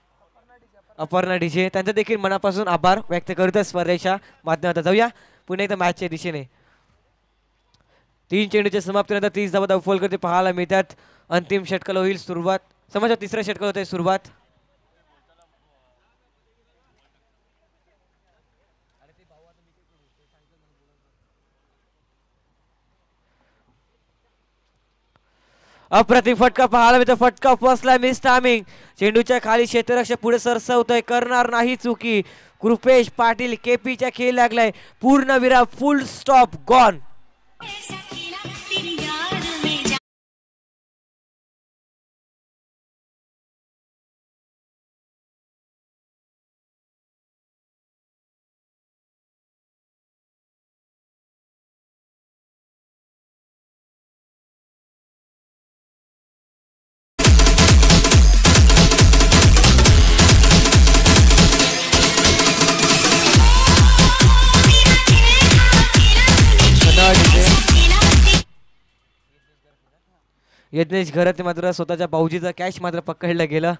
अपर्णा डीजे, त्यांचं देखील मनापासून आभार व्यक्त करतो स्पर्धेच्या माध्यमातून. जाऊया पुन्हा एकदा मॅचच्या दिशेने. 3 चेंडूच्या समाप्तीनंतर 30 धावा धावफलक करते पाहायला मिळतात. अंतिम षटकाला होईल सुरुवात, समजा तिसऱ्या षटकाला होते सुरुवात. अप्रतिम फटका पाहायला मिळतो, फटका फसला, मिस टायमिंग. चेंडूच्या खाली क्षेत्ररक्षक पुढे सरसवतोय, करणार नाही चुकी. कृपेश पाटील केपीच्या खेळ लागलाय, पूर्ण विराम, फुल स्टॉप, गॉन. यज्ञेश घरात मात्र स्वतःच्या भाऊजीचा कॅच मात्र पकडलं गेलं.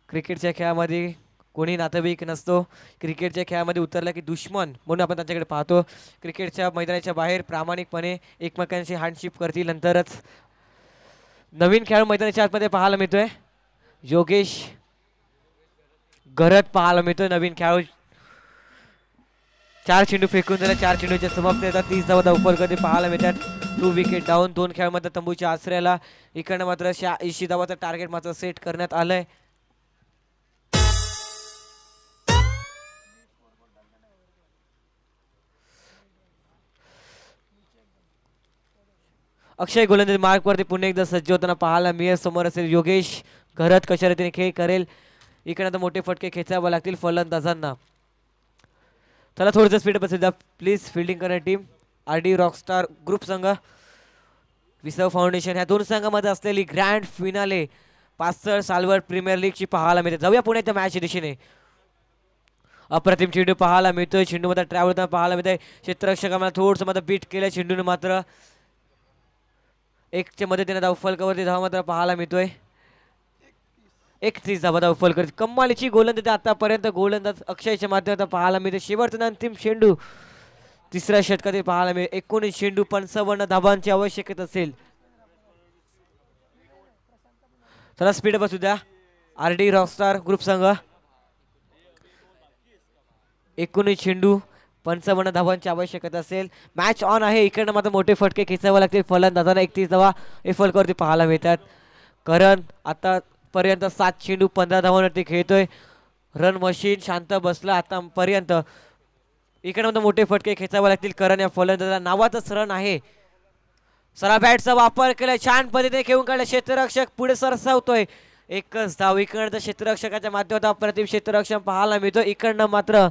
क्रिकेटच्या खेळामध्ये कोणी नातेवाईक नसतो, क्रिकेटच्या खेळामध्ये उतरला की दुश्मन म्हणून आपण त्यांच्याकडे पाहतो. क्रिकेटच्या मैदानाच्या बाहेर प्रामाणिकपणे एकमेकांशी हँडशिप करतील, नंतरच नवीन खेळ मैदानाच्या आतमध्ये पाहायला मिळतोय. योगेश घरात पाहायला मिळतोय नवीन खेळाडू. 4 चेंडू फेकून झाला, 4 चेंडूच्या समाप्ती येतात. 30 धावा धावफलक पाहायला मिळतात. 2 विकेट डाऊन, 2 खेळामध्ये तंबूच्या आश्रयाला. इकडनं मात्र 80 धावाचं टार्गेट मात्र सेट करण्यात आलंय. अक्षय गोलंदाज मार्कवरती पुन्हा एकदा सज्ज होताना पाहायला मिळेल. समोर असेल योगेश घरात, कशा रीतीने खेळ करेल. इकडे आता मोठे फटके खेचावे लागतील फलंदाजांना. चला थोडंसं स्पीड बसेल प्लीज. फिल्डिंग करणारी टीम RD रॉकस्टार ग्रुप संघ, विसव फाउंडेशन, ह्या 2 संघामध्ये असलेली ग्रँड फिनाले पासर साल्वर प्रीमियर लीगची पाहायला मिळते. जाऊया पुणे त्या मॅचच्या दिशेने. अप्रतिम चेंडू पाहायला मिळतोय, चेंडू मध्ये ट्रॅव्हल होताना पाहायला मिळतंय. क्षेत्ररक्षकांना थोडंसं मात्र बीट केलं चेंडूने, मात्र 1च्या मदतीने धावफलकावरती धावा मात्र पाहायला मिळतोय. 31 धावा धावफलक. कमालीची गोलंदाजी आतापर्यंत गोलंदाज अक्षयच्या माध्यमातून पाहायला मिळते. शेवटचा अंतिम चेंडू तिसऱ्या षटकातील पाहायला मिळेल. 19 चेंडू 55 धावांची आवश्यकता असेल. चला स्पीड बसू द्या. RD रॉकस्टार ग्रुप संघ 19 चेंडू 55 धावांची आवश्यकता असेल. मॅच ऑन आहे. इकडनं मात्र मोठे फटके खेचावे लागतील फलंदाजांना. 31 धावा फलकावरती पाहायला मिळतात. करण आतापर्यंत 7 चेंडू 15 धावांवरती खेळतोय. रन मशीन शांत बसला आतापर्यंत. इकडे मात्र मोठे फटके खेचावे लागतील करण या फलंदाजाला. नावातच रन आहे. सरा बॅटचा वापर केलाय, छान पद्धतीने खेळून काढला. क्षेत्ररक्षक पुढे सरसावतोय. एकच धाव इकडनं क्षेत्ररक्षकाच्या माध्यमातून अप्रतिम क्षेत्ररक्षण पाहायला मिळतो. इकडनं मात्र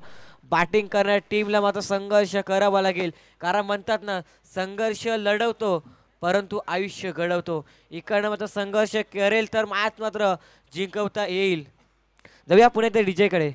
बॅटिंग करणाऱ्या टीमला मात्र संघर्ष करावा लागेल, कारण म्हणतात ना संघर्ष लढवतो परंतु आयुष्य घडवतो. इकडनं मात्र संघर्ष करेल तर मॅच मात्र जिंकवता येईल. जाऊया पुणे ते डीजे कडे.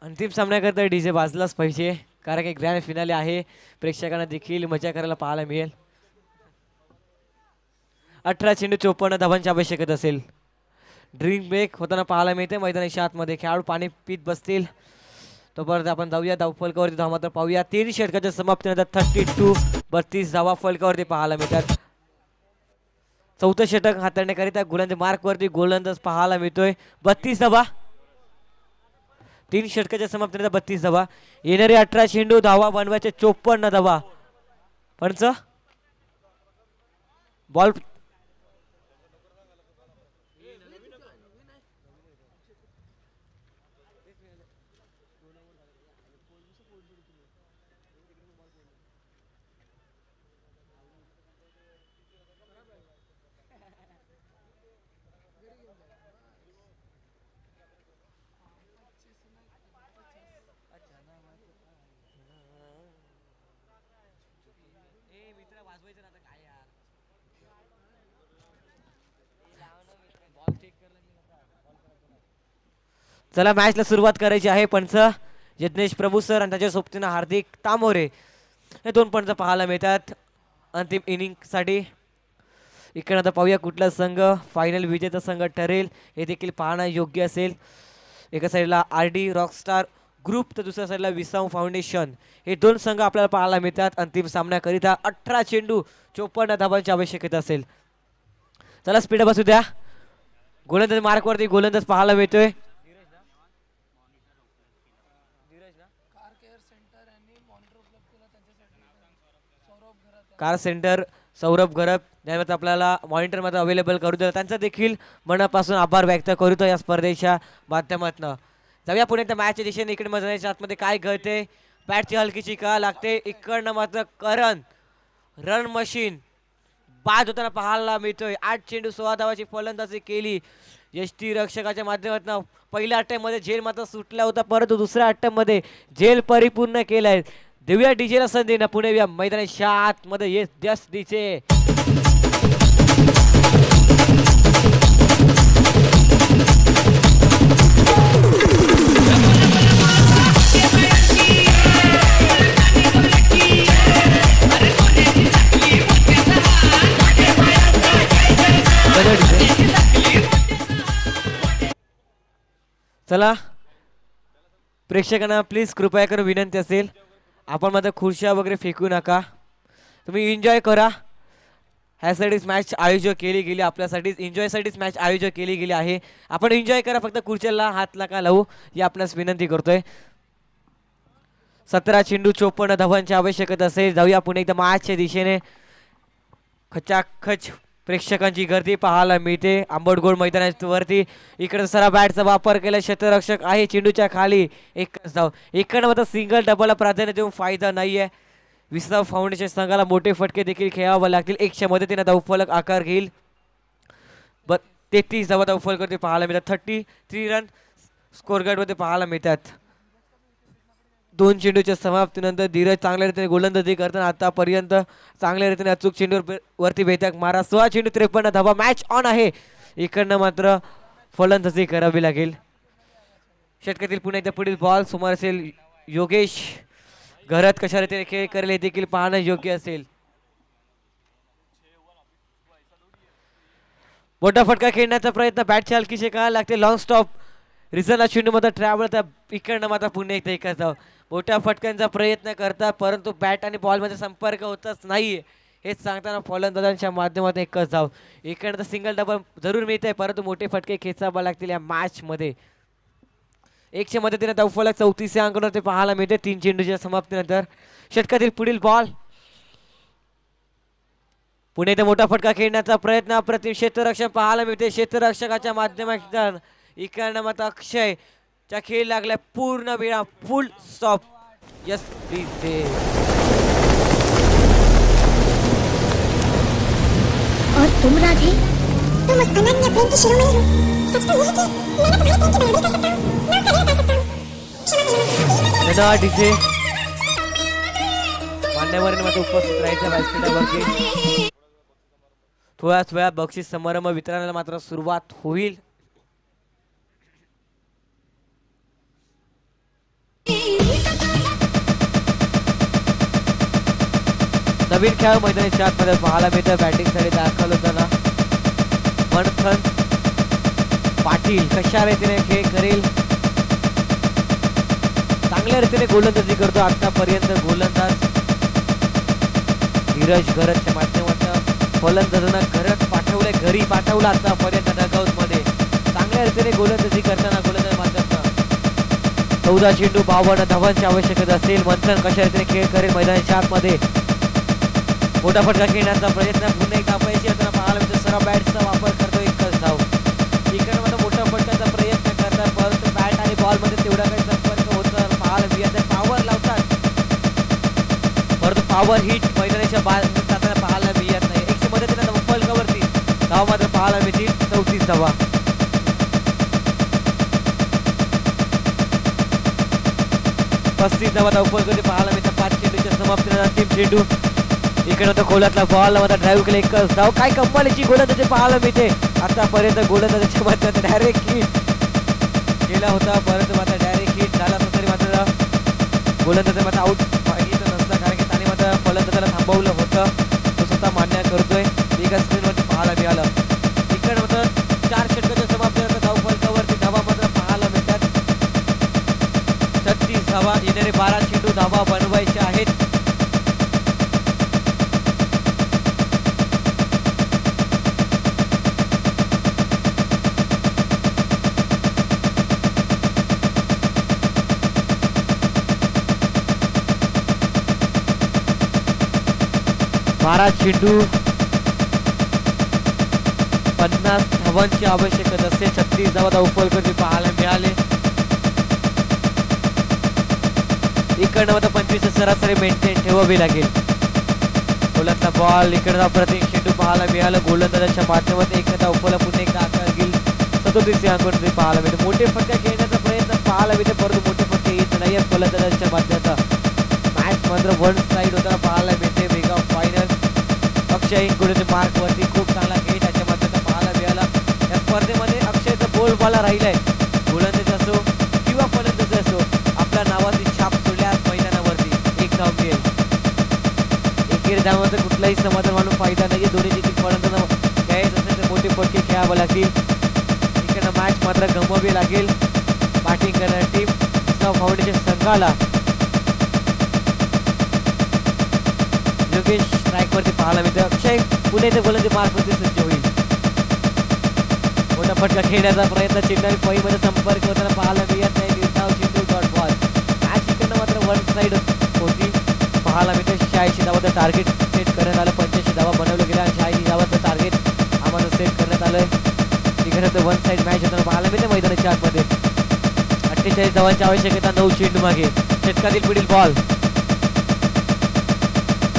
अंतिम सामन्याकरता डीजे वाजलाच पाहिजे, कारण की ग्रँड फिनाले आहे. प्रेक्षकांना देखील मजा करायला पाहायला मिळेल. 18 चेंडू 54 धावांची आवश्यकता असेल. ड्रिंक ब्रेक होताना पाहायला मिळते मैदानाच्या आतमध्ये. खेळाडू पाणी पीत बसतील तोपर्यंत आपण जाऊया धावफलकावरती धाव मात्र पाहूया. 3 षटकाच्या समाप्तीनंतर 32 धावा फलकावरती पाहायला मिळतात. 4थं षटक हाताळण्याकरिता गोलंदाज मार्कवरती गोलंदाज पाहायला मिळतोय. 32 धावा. 3 षटकाच्या समाप्तीनंतर 32 धावा. येणारे 18 चेंडू धावा बनवायचे 54 धावा. पंच बॉल चला मॅचला सुरुवात करायची आहे. पंच यज्ञेश प्रभू सर आणि त्याच्या सोबतीनं हार्दिक तामोरे हे 2 पंच पाहायला मिळतात अंतिम इनिंग साठी. इकडे आता पाहूया कुठला संघ फायनल विजेता संघ ठरेल हे देखील पाहणं योग्य असेल. एका साईडला RD रॉकस्टार ग्रुप तर दुसऱ्या साईडला विसाऊ फाउंडेशन हे 2 संघ आपल्याला पाहायला मिळतात. अंतिम सामन्याकरिता 18 चेंडू 54 धावांची आवश्यकता असेल. चला स्पीड बसू द्या. गोलंदाज मार्कवरती गोलंदाज पाहायला मिळतोय. कार सेंटर सौरभ घरप ज्यावेळेस आपल्याला मॉनिटर मध्ये अवेलेबल करू दिला त्यांचा देखील मनापासून आभार व्यक्त करतो या स्पर्धेच्या माध्यमातून. जाऊया पुढे त्या मॅचच्या दिशेने. इकडे मैदानाच्या आतमध्ये काय घडते. बॅटची हलकीची का लागते. इकडनं मात्र करण रन मशीन बाद होताना पाहायला मिळतोय. 8 चेंडू 16 धावाची फलंदाजी केली यष्टी रक्षकाच्या माध्यमातून. पहिल्या अटॅम्प मध्ये झेल मात्र सुटला होता परंतु दुसऱ्या अटॅम्प मध्ये झेल परिपूर्ण केलाय. देऊया डीजेला संधी ना पुणे मैदानाच्या आतमध्ये येस जस्ट डीजे. चला प्रेक्षकांना प्लीज कृपया करून विनंती असेल आपण मात्र खुर्च्या वगैरे फेकू नका. तुम्ही एन्जॉय करा. ह्यासाठीच मॅच आयोजन केली गेली आपल्यासाठीच एन्जॉयसाठीच मॅच आयोजन केली गेली आहे. आपण एन्जॉय करा फक्त खुर्च्याला हात नका लावू ही आपणास विनंती करतोय. 17 चेंडू 54 धावांची आवश्यकता असेल. जाऊया पुणे एकदा मॅचच्या दिशेने. खचाखच प्रेक्षकांची गर्दी पाहायला मिळते आंबटगोड मैदानावरती. इकडे सरा बॅटचा वापर केला क्षेत्ररक्षक आहे चेंडूच्या खाली एकच धाव. इकडे मात्र सिंगल डबलला प्राधान्य देऊन फायदा नाहीये. विसाव फाउंडेशन संघाला मोठे फटके देखील खेळावे लागतील. 100 मदतीने धावफलक आकार घेईल. 33 धावा धावफलक पाहायला मिळतात. 33 रन स्कोर मध्ये पाहायला मिळतात. 2 चेंडूच्या समाप्तीनंतर धीरज चांगल्या रीतीने गोलंदाजी करताना आतापर्यंत चांगल्या रीतीने अचूक चेंडूवर वरती भेटक मारा. 16 चेंडू 53 धावा. मॅच ऑन आहे. इकडनं मात्र फलंदाजी करावी लागेल. षटकातील पुन्हा एकदा पुढील बॉल समोर असेल. योगेश घरात कशा रीतीने खेळ करेल हे देखील पाहणं योग्य असेल. मोठा फटका खेळण्याचा प्रयत्न बॅटची हलकीशी करायला लागते. लॉंग स्टॉप रिझनला चेंडू मात्र ट्रॅव्हल तर इकडनं मात्र पुन्हा एकदा एकच धाव. मोठ्या फटक्यांचा प्रयत्न करतात परंतु बॅट आणि बॉल मध्ये संपर्क होतच नाही हेच सांगताना फलंदाजांच्या माध्यमातून एकच धाव. इकडनं सिंगल डबल जरूर मिळते परंतु मोठे फटके खेचावे लागतील या मॅच मध्ये. 100 मदतीने धावफलक 34 अंकावर ते पाहायला मिळते 3 चेंडूच्या समाप्तीनंतर. षटकातील पुढील बॉल पुणे इथे मोठा फटका खेळण्याचा प्रयत्न अप्रतिम क्षेत्ररक्षण पाहायला मिळते क्षेत्ररक्षकाच्या माध्यमातून. इकडनं मात्र अक्षय च्या खेळ लागलाय पूर्ण वेळा फुल स्टॉप. Yes DJ. और तुम राधे तुम उस अनन्य प्रेम की शिरोमणि हो. सच तो यह है कि मैं तुम्हारे प्रेम की बराबरी कर सकता हूं. मैं उसका ऋण उतार सकता हूं. धन्यवाद डीजे. मान्यवरांनी मात्र उपस्थित राहायचं व्यासपीठावरती. थोड्याच वेळात बक्षीस समारंभ वितरणाला मात्र सुरुवात होईल. नवीन खेळ मैदानाच्या आतमध्ये पाहायला मिळतं. बॅटिंग साठी दाखल होताना मंथन पाटील कशा रीतीने खेळ करेल. चांगल्या रीतीने गोलंदाजी करतो आतापर्यंत गोलंदाज धीरज घरतच्या माध्यमातून. फलंदाजांना घरत पाठवले घरी पाठवलं आतापर्यंत डगआउट मध्ये. चांगल्या रीतीने गोलंदाजी करताना गोलंदाज माध्यमातून 14 चेंडू 52 धावांची आवश्यकता असेल. मंथन कशा रीतीने खेळ करेल मैदानाच्या आतमध्ये. मोठा फटका खेळण्याचा प्रयत्न पुन्हा एकदा अपयशी होताना पाहायला मिळतो. सर्व बॅट्सचा वापर करतो एकच धाव. इकडे मात्र मोठा फटकाचा प्रयत्न करतात परंतु बॅट आणि बॉल मध्ये तेवढा काही संपर्क होत पाहायला मिळत. पॉवर लावतात परंतु पॉवर हिट मैदानाच्या बाहेर जाताना पाहायला मिळत नाही. 100 मध्ये त्यांना फलकावरती धाव मात्र पाहायला मिळतील 34 धावा. 35 धावा धावफलकावरती पाहायला मिळतात. 5 चेंडूच्या समाप्तीनंतर अंतिम चेंडू. इकडे होता गोलातला बॉल मात्र ड्राईव्ह केला एकच धाव. काय कमालीची गोलंदाजी पाहायला मिळते. आतापर्यंत गोलंदाजीच्या मात्र डायरेक्ट हिट केला होता परंतु मात्र डायरेक्ट हिट झाला असता तरी मात्र गोलंदाज मात्र आउट पाहिजे नसता कारण की त्याने मात्र फलंदाजाला थांबवलं होतं. तो स्वतः मान्य करतोय. एका स्क्रीनवरती पाहायला मिळालं. इकडे मात्र 4 षटकाच्या समाप्तीनंतर धावफलकावरती धावा मात्र पाहायला मिळतात. 36 धावा. येणारे 12 चेंडू धावा बनवायचे आहेत. बारा चेंडू 50 धावांची आवश्यकता असते. 36 धावा धावफलकावरती पाहायला मिळाले. इकडनं मात्र 25 सरासरी मेंटेन ठेवावी लागेल. गोलातला बॉल इकडे अप्रतिम चेंडू पाहायला मिळालं. गोलंदाजाच्या माध्यमातून एक धावफलक पुन्हा एकदा आकार घेईल 37 अंकावरती पाहायला मिळते. मोठे फटके खेळण्याचा प्रयत्न पाहायला मिळते परंतु मोठे फटके येत नाही गोलंदाजाच्या माध्यमातून. मॅच मात्र वन साइड होताना पाहायला मिळते. मेगा फायनल अक्षय इंगोलेच्या मार्क वरती खूप चांगला खेळ त्याच्या माध्यमातून पाहायला मिळाला. या स्पर्धेमध्ये अक्षयचा बोलबाला राहिलाय. गोलंदाज असो किंवा फलंदाज असो आपल्या नावाची छाप सोडल्यास मैदानावरती एक धाव मिळेल. एकेरी धावामध्ये कुठलाही समाधान मानून फायदा नाहीये. दोन्ही देखील फलंदाज खेळायचं असेल तर मोठे फटके खेळावे लागतील. इकडनं मॅच मात्र गमवावी लागेल. बॅटिंग करणारी टीम फाउंडेशन संघाला योगेश स्ट्राईक वरती पाहायला मिळते. अक्षय पुणे ते गोलंदाजी मार्क वरती सज्ज होईल. मोठा फटका खेळण्याचा प्रयत्न चेंडू पळीमध्ये संपर्क होताना पाहायला मिळत नाही. निर्धाव चेंडू डॉट बॉल. मॅच इकडनं मात्र वन साइड होती पाहायला मिळते. 86 धावाचं टार्गेट सेट करण्यात आलं. 85 धावा बनवले गेल्या आणि 86 धावाचं टार्गेट आम्हाला सेट करण्यात आलंय. इकडे वन साइड मॅच होताना पाहायला मिळते मैदानाच्या आतमध्ये. 48 धावांची आवश्यकता 9 चेंडू मागे. षटकातील पुढील बॉल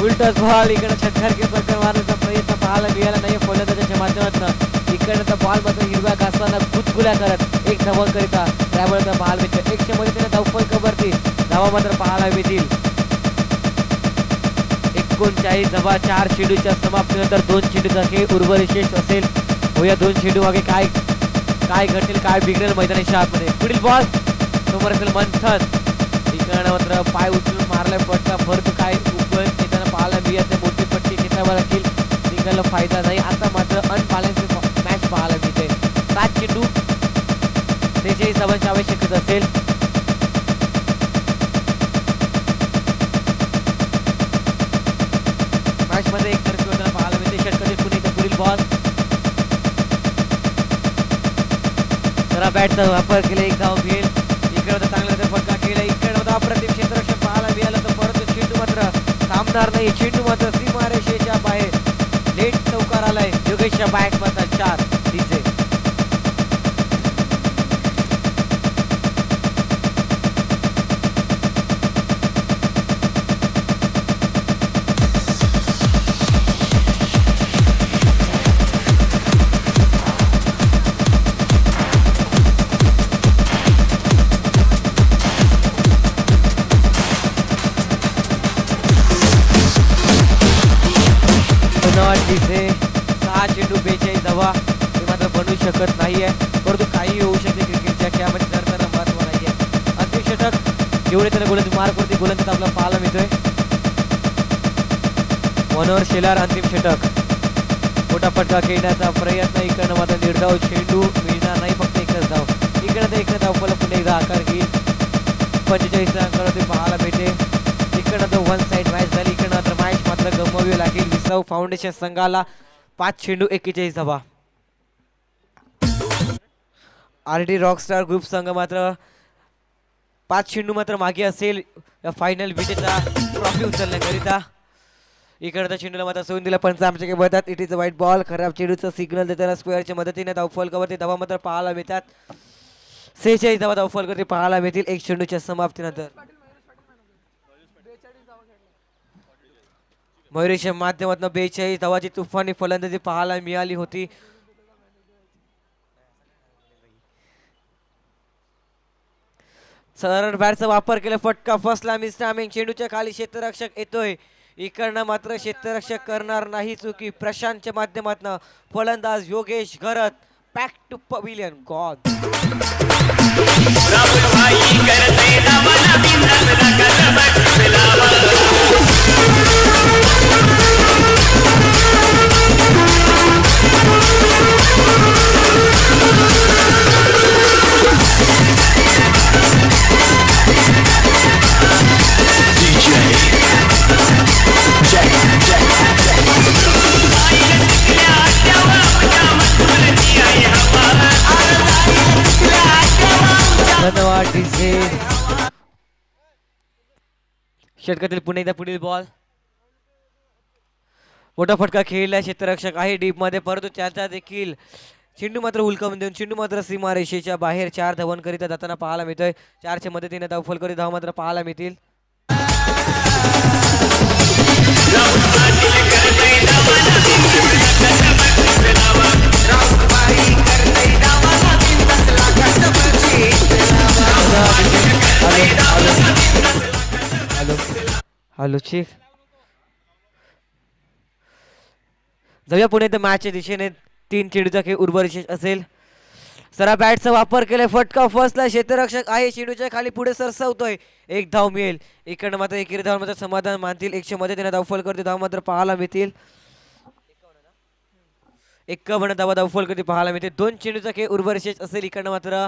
उलटच बॉल. इकडे षटकार पटकन मारण्याचा प्रयत्न पाहायला मिळाला नाही फलंदाजाच्या माध्यमातून. इकडे बॉल मात्र हिरव्या घासताना गुचगुल्या करत एक धावा करिता त्यामुळे पाहायला मिळते. 100 मध्ये त्याला धावफलकावरती धावा मात्र पाहायला मिळतील. 39 धावा 4 चेंडूच्या समाप्तीनंतर 2 चेंडूचा खेळ उर्वरित शेष असेल. होया 2 चेंडू मागे काय घटेल काय बिघडेल मैदानाच्या आतमध्ये. पुढील बॉल समोर असेल मंथन. इकडे मात्र पाय उचलून मारलाय फटका परंतु काय उपयोग येताना पाहायला मिळत. मोठी पट्टी खेचावी लागेल. निघायला फायदा नाही. आता मात्र अनबॅलन्स मॅच पाहायला मिळते. 7 चेंडू 43 धावांची आवश्यकता असेल. मॅच मध्ये एक तर्फी होताना पाहायला मिळते. षटकातील पुढील बॉल जरा बॅटचा वापर केला एक धाव मिळेल. इकडे होता चांगला फटका केला. इकडे होता अप्रतिम क्षेत्ररक्षण पाहायला मिळालं तर परंतु चेंडू मात्र थांबणार नाही. चेंडू मात्र सीमारेषेच्या बाहेर लेट चौकार आलाय. योगेशच्या बॅट मात्र 4 तिचे. तिथे 6 चेंडू 42 धावा हे मात्र बनवू शकत नाहीये परंतु काही होऊ शकते क्रिकेटच्या खेळामध्ये. तर महत्व नाहीये. अंतिम षटक एवढे त्याला गोलंदाज मार्क वरती गोलंदाज आपला पाहायला मिळतोय. मनोहर शेलार अंतिम षटक. मोठा फटका खेळण्याचा प्रयत्न. इकडनं मात्र निर्धाव चेंडू मिळणार नाही. फक्त एकच धाव. इकडे एक धाव पुन्हा एकदा आकार घेईल. 45 अंकावरती पाहायला मिळते. इकडनं वन साइड मॅच झाली. इकडनं मात्र मॅच मात्र गमवावी लागेल. विसाव फाउंडेशन संघाला 5 चेंडू 41 धावा. आरडी रॉकस्टार ग्रुप संघ मात्र 5 चेंडू मात्र मागे असेल या फायनल विजेता ट्रॉफी उचलण्याकरिता. इकडचा चेंडूला मात्र सोडून दिला पंच आमच्याकडे बघतात. It is a white ball. खराब चेंडूचं सिग्नल देताना स्क्वेअरच्या मदतीने धाव फलकावरती धावा मात्र पाहायला मिळतात. 46 धावा धाव फलकावरती पाहायला मिळतील एक चेंडूच्या समाप्तीनंतर. मयुरेशच्या माध्यमातून 42 धावाची तुफानी फलंदाजी पाहायला मिळाली होती. सरळ बॅटचा वापर केला. फटका फसला मिस टायमिंग. चेंडूच्या खाली क्षेत्ररक्षक येतोय. इकडनं मात्र क्षेत्ररक्षक करणार नाही चुकी. प्रशांतच्या माध्यमातून फलंदाज Yogesh Gharat. Back to pavilion. Gone धन्यवाद डीजे. षटकातील पुन्हा एकदा पुढील बॉल. मोठा फटका खेळला क्षेत्ररक्षक आहे डीप मध्ये, परंतु त्याचा देखील चेंडू मात्र हुलकावून देऊन चेंडू मात्र सीमारेषेच्या बाहेर 4 धावन करीता जाताना पाहायला मिळतोय. 4च्या मदतीने धाव फलकावरती धाव मात्र पाहायला मिळतील. Hello chief. जाऊया पुणे तर मॅचच्या दिशेने. 3 चेंडूचा खेळ उर्वरित असेल. सरा बॅटचा वापर केलाय. फटका फसला. क्षेत्ररक्षक आहे चेंडूच्या खाली पुढे सरसवतोय. एक धाव मिळेल. इकडनं मात्र एकेरी धाव मात्र समाधान मानतील. 100 मध्ये त्यांना धाव फलकावरती धाव मात्र पाहायला मिळतील. 51 धावा धाव फलकावरती पाहायला मिळतील. 2 चेंडूचा खेळ उर्वरित असेल. इकडनं मात्र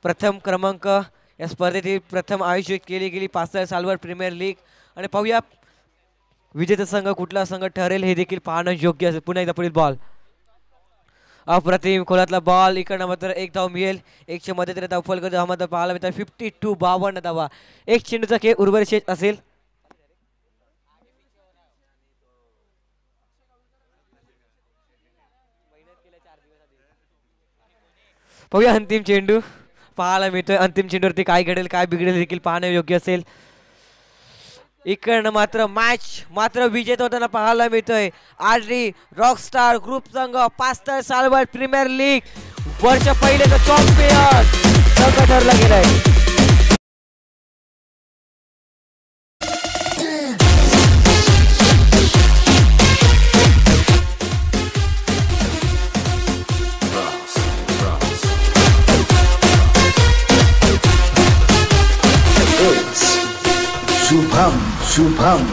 प्रथम क्रमांक या स्पर्धेतील प्रथम आयोजित केली गेली पासळ सालवर प्रीमियर लीग. आणि पाहूया विजेता संघ कुठला संघ ठरेल हे देखील पाहणं योग्य असेल. पुन्हा एकदा पुढील बॉल. अप्रतिम खोलातला बॉल. इकडनं मात्र एक धाव मिळेल. 100 मध्ये धाव फलकावरती धाव मात्र पाहायला मिळतात. 52 धावा. 1 चेंडूचा खेळ उर्वरित असेल. पाहूया अंतिम चेंडू पाहायला मिळतोय. अंतिम चेंडूवरती काय घडेल काय बिघडेल देखील पाहणं योग्य असेल. इकडनं मात्र मॅच मात्र विजेता होताना पाहायला मिळतोय. आरडी रॉकस्टार ग्रुप संघ पास्तळ सालवर प्रीमियर लीग वर्ष पहिलेचा चॅम्पियन संघ ठरला गेलाय. शुभम